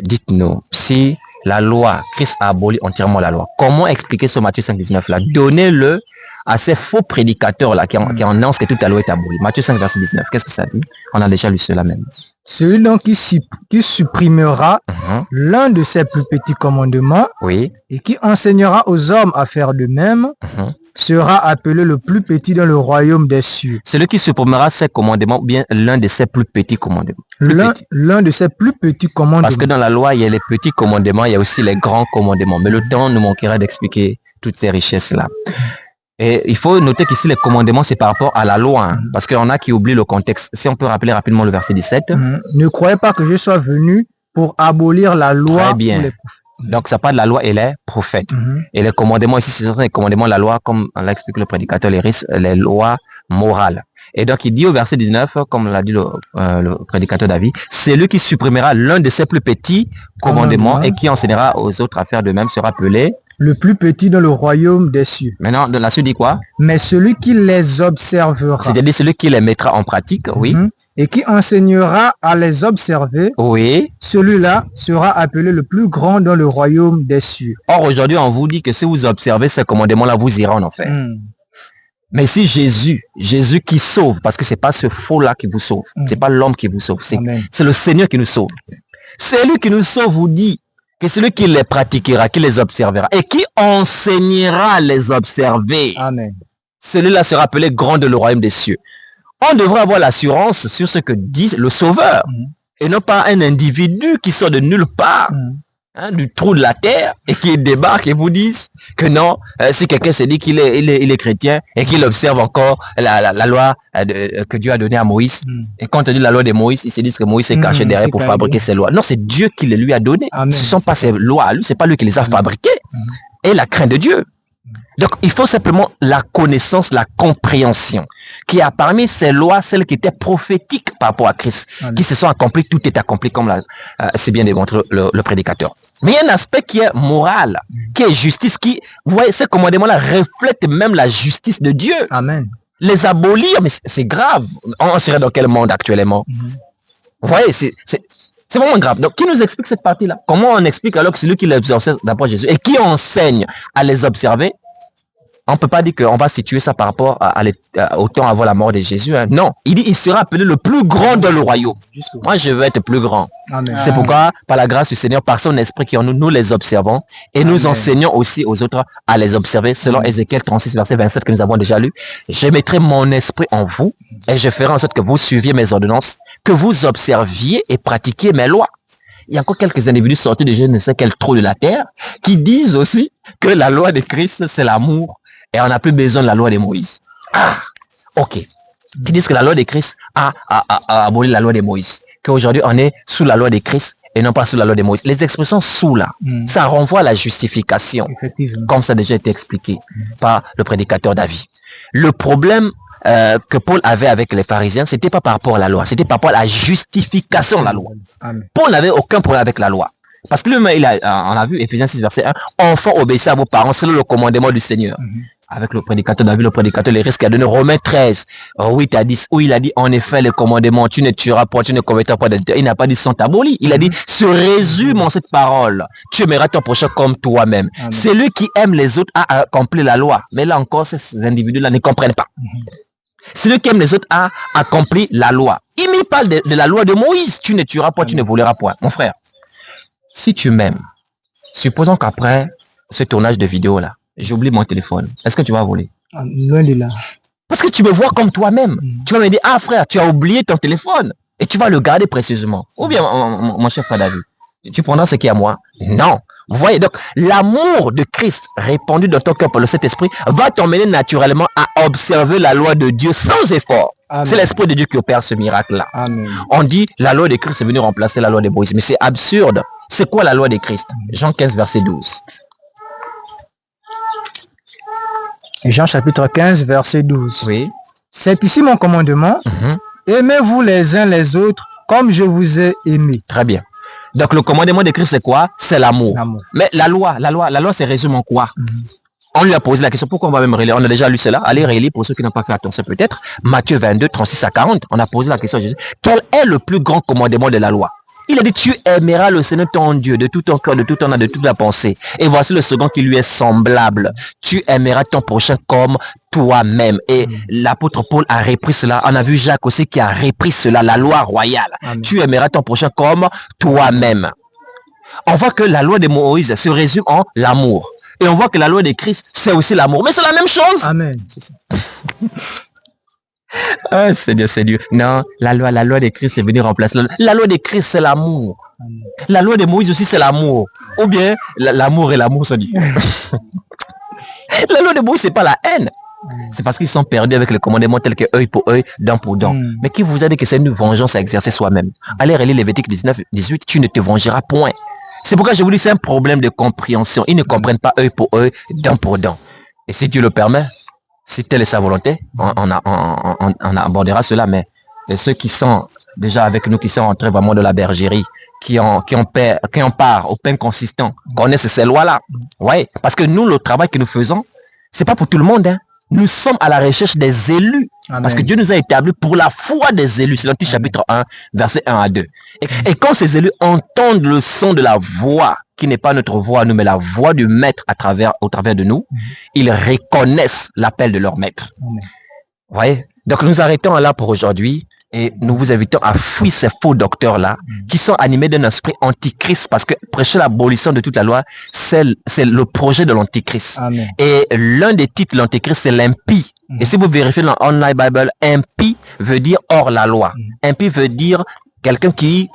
dites-nous, si la loi, Christ a aboli entièrement la loi, comment expliquer ce Matthieu 5, 19 là? Donnez-le à ces faux prédicateurs là qui annoncent que toute la loi est abolie. Matthieu 5, verset 19. Qu'est-ce que ça dit? On a déjà lu cela même. Celui donc qui supprimera l'un de ses plus petits commandements Oui. et qui enseignera aux hommes à faire de même sera appelé le plus petit dans le royaume des cieux. Celui qui supprimera ses commandements, ou bien l'un de ses plus petits commandements. L'un de ses plus petits commandements. Parce que dans la loi, il y a les petits commandements, il y a aussi les grands commandements. Mais le temps nous manquera d'expliquer toutes ces richesses-là. Et il faut noter qu'ici, les commandements, c'est par rapport à la loi. Hein, parce qu'il y en a qui oublient le contexte. Si on peut rappeler rapidement le verset 17. Ne croyez pas que je sois venu pour abolir la loi. Très bien. Donc, ça parle de la loi et les prophètes. Et les commandements ici, ce sont les commandements de la loi, comme l'a expliqué le prédicateur Léris, les lois morales. Et donc, il dit au verset 19, comme l'a dit le prédicateur David, c'est lui qui supprimera l'un de ses plus petits commandements et qui enseignera aux autres à faire de même sera appelé le plus petit dans le royaume des cieux. Maintenant, de la suite dit quoi? Mais celui qui les observera. C'est-à-dire celui qui les mettra en pratique, oui. Et qui enseignera à les observer. Oui. Celui-là sera appelé le plus grand dans le royaume des cieux. Or, aujourd'hui, on vous dit que si vous observez ces commandements-là, vous irez en enfer. Mais si Jésus qui sauve, parce que c'est pas ce faux-là qui vous sauve, c'est pas l'homme qui vous sauve, c'est le Seigneur qui nous sauve. C'est lui qui nous sauve, vous dit que celui qui les pratiquera, qui les observera et qui enseignera à les observer, celui-là sera appelé grand de le royaume des cieux. On devrait avoir l'assurance sur ce que dit le Sauveur et non pas un individu qui sort de nulle part, du trou de la terre et qui débarque et vous dise que non, si quelqu'un se dit qu'il est chrétien et qu'il observe encore la loi que Dieu a donnée à Moïse, et quand on dit la loi de Moïse, ils se disent que Moïse s'est caché derrière pour fabriquer ses lois. Non, c'est Dieu qui les lui a données. Ce ne sont pas ses lois à lui, c'est pas lui qui les a fabriquées. Et la crainte de Dieu. Donc, il faut simplement la connaissance, la compréhension, qui a parmi ces lois, celles qui étaient prophétiques par rapport à Christ, qui se sont accomplies, tout est accompli comme c'est bien démontré le prédicateur. Mais il y a un aspect qui est moral, qui est justice, qui, vous voyez, ces commandements-là reflètent même la justice de Dieu. Les abolir, mais c'est grave. On serait dans quel monde actuellement? Vous voyez, c'est vraiment grave. Donc, qui nous explique cette partie-là? Comment on explique alors que c'est lui qui les observe d'après Jésus et qui enseigne à les observer? On ne peut pas dire qu'on va situer ça par rapport au temps avant la mort de Jésus. Hein. Non, il dit il sera appelé le plus grand dans le royaume. Moi, je veux être plus grand. C'est pourquoi, par la grâce du Seigneur, par son esprit qui en nous, nous les observons et nous enseignons aussi aux autres à les observer. Selon Ézéchiel 36, verset 27 que nous avons déjà lu, je mettrai mon esprit en vous et je ferai en sorte que vous suiviez mes ordonnances, que vous observiez et pratiquiez mes lois. Il y a encore quelques individus sortis de je ne sais quel trou de la terre qui disent aussi que la loi de Christ, c'est l'amour. Et on n'a plus besoin de la loi de Moïse. Ok. Qui disent que la loi de Christ a aboli la loi de Moïse. Qu'aujourd'hui, on est sous la loi de Christ et non pas sous la loi de Moïse. Les expressions sous là, ça renvoie à la justification. Comme ça a déjà été expliqué par le prédicateur David. Le problème que Paul avait avec les pharisiens, c'était pas par rapport à la loi, c'était par rapport à la justification de la loi. Paul n'avait aucun problème avec la loi. Parce que lui-même, on a vu Ephésiens 6, verset 1, enfants, obéissez à vos parents selon le commandement du Seigneur. Avec le prédicateur David, le prédicateur les risques qui a donné Romains 13, 8 à 10, où il a dit, en effet, les commandements, tu ne tueras pas, tu ne commettras pas d'adultère. Il n'a pas dit sont abolis. Il a dit, se résume en cette parole. Tu aimeras ton prochain comme toi-même. Celui qui aime les autres a accompli la loi. Mais là encore, ces individus-là ne comprennent pas. Celui qui aime les autres a accompli la loi. Il me parle de la loi de Moïse. Tu ne tueras pas, tu ne voleras point. Mon frère, si tu m'aimes, supposons qu'après ce tournage de vidéo-là, j'oublie mon téléphone. Est-ce que tu vas voler? Loin de là. Parce que tu me vois comme toi-même. Tu vas me dire, ah frère, tu as oublié ton téléphone. Et tu vas le garder précieusement. Ou bien, mon cher frère David, tu prendras ce qui est à moi? Non. Vous voyez, donc, l'amour de Christ répandu dans ton cœur par le Saint-Esprit va t'emmener naturellement à observer la loi de Dieu sans effort. C'est l'Esprit de Dieu qui opère ce miracle-là. On dit, la loi de Christ est venue remplacer la loi de Moïse. Mais c'est absurde. C'est quoi la loi de Christ? Jean 15, verset 12. Jean chapitre 15, verset 12. Oui. C'est ici mon commandement. Aimez-vous les uns les autres comme je vous ai aimé. Très bien. Donc le commandement de Christ c'est quoi? C'est l'amour. Mais la loi c'est résume en quoi? On lui a posé la question, pourquoi on va même relire? On a déjà lu cela. Allez relire pour ceux qui n'ont pas fait attention peut-être. Matthieu 22, 36 à 40. On a posé la question à Jésus. Quel est le plus grand commandement de la loi? Il a dit, tu aimeras le Seigneur ton Dieu de tout ton cœur, de tout ton âme, de toute la pensée. Et voici le second qui lui est semblable. Tu aimeras ton prochain comme toi-même. Et l'apôtre Paul a repris cela. On a vu Jacques aussi qui a repris cela, la loi royale. Amen. Tu aimeras ton prochain comme toi-même. On voit que la loi de Moïse se résume en l'amour. Et on voit que la loi de Christ, c'est aussi l'amour. Mais c'est la même chose. Amen. C'est ça. Ah, Seigneur, c'est Dieu. Non, la loi de Christ est venue remplacer. La loi de Christ, c'est l'amour. La loi de Moïse aussi, c'est l'amour. Ou bien, l'amour et l'amour sont différents. La loi de Moïse, c'est pas la haine. C'est parce qu'ils sont perdus avec le commandement tel que œil pour œil, dent pour dent. Mais qui vous a dit que c'est une vengeance à exercer soi-même? Allez relire Lévitique 19, 18, tu ne te vengeras point. C'est pourquoi je vous dis, c'est un problème de compréhension. Ils ne comprennent pas œil pour œil, dent pour dent. Et si Dieu le permet, si telle est sa volonté, on abordera cela, mais ceux qui sont déjà avec nous, qui sont entrés vraiment de la bergerie, qui ont part au pain consistant, connaissent ces lois-là. Ouais, parce que nous, le travail que nous faisons, c'est pas pour tout le monde, hein. Nous sommes à la recherche des élus. Amen. Parce que Dieu nous a établis pour la foi des élus. C'est l'Antique chapitre 1, verset 1 à 2. Et quand ces élus entendent le son de la voix, qui n'est pas notre voix à nous, mais la voix du maître au travers de nous, ils reconnaissent l'appel de leur maître. Vous voyez? Donc nous arrêtons là pour aujourd'hui. Et nous vous invitons à fuir ces faux docteurs-là qui sont animés d'un esprit antichrist, parce que prêcher l'abolition de toute la loi, c'est le projet de l'antichrist. Et l'un des titres de l'antichrist, c'est l'impie. Et si vous vérifiez dans Online Bible, impie veut dire hors la loi. Impie veut dire quelqu'un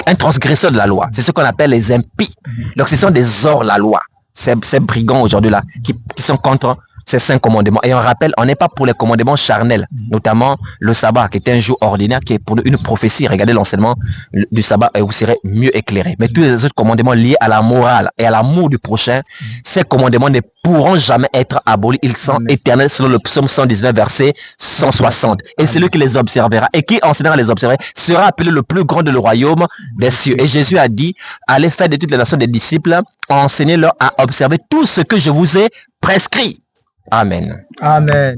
un transgresseur de la loi. C'est ce qu'on appelle les impies. Donc ce sont des hors la loi. Ces brigands aujourd'hui-là qui sont contre ces 5 commandements. Et on rappelle, on n'est pas pour les commandements charnels, notamment le sabbat, qui est un jour ordinaire, qui est pour nous une prophétie. Regardez l'enseignement du sabbat et vous serez mieux éclairés. Mais tous les autres commandements liés à la morale et à l'amour du prochain, ces commandements ne pourront jamais être abolis. Ils sont éternels selon le psaume 119, verset 160. Et celui qui les observera et qui enseignera à les observer sera appelé le plus grand de le royaume des cieux. Et Jésus a dit, allez faire de toutes les nations des disciples, enseignez-leur à observer tout ce que je vous ai prescrit. Amen. Amen.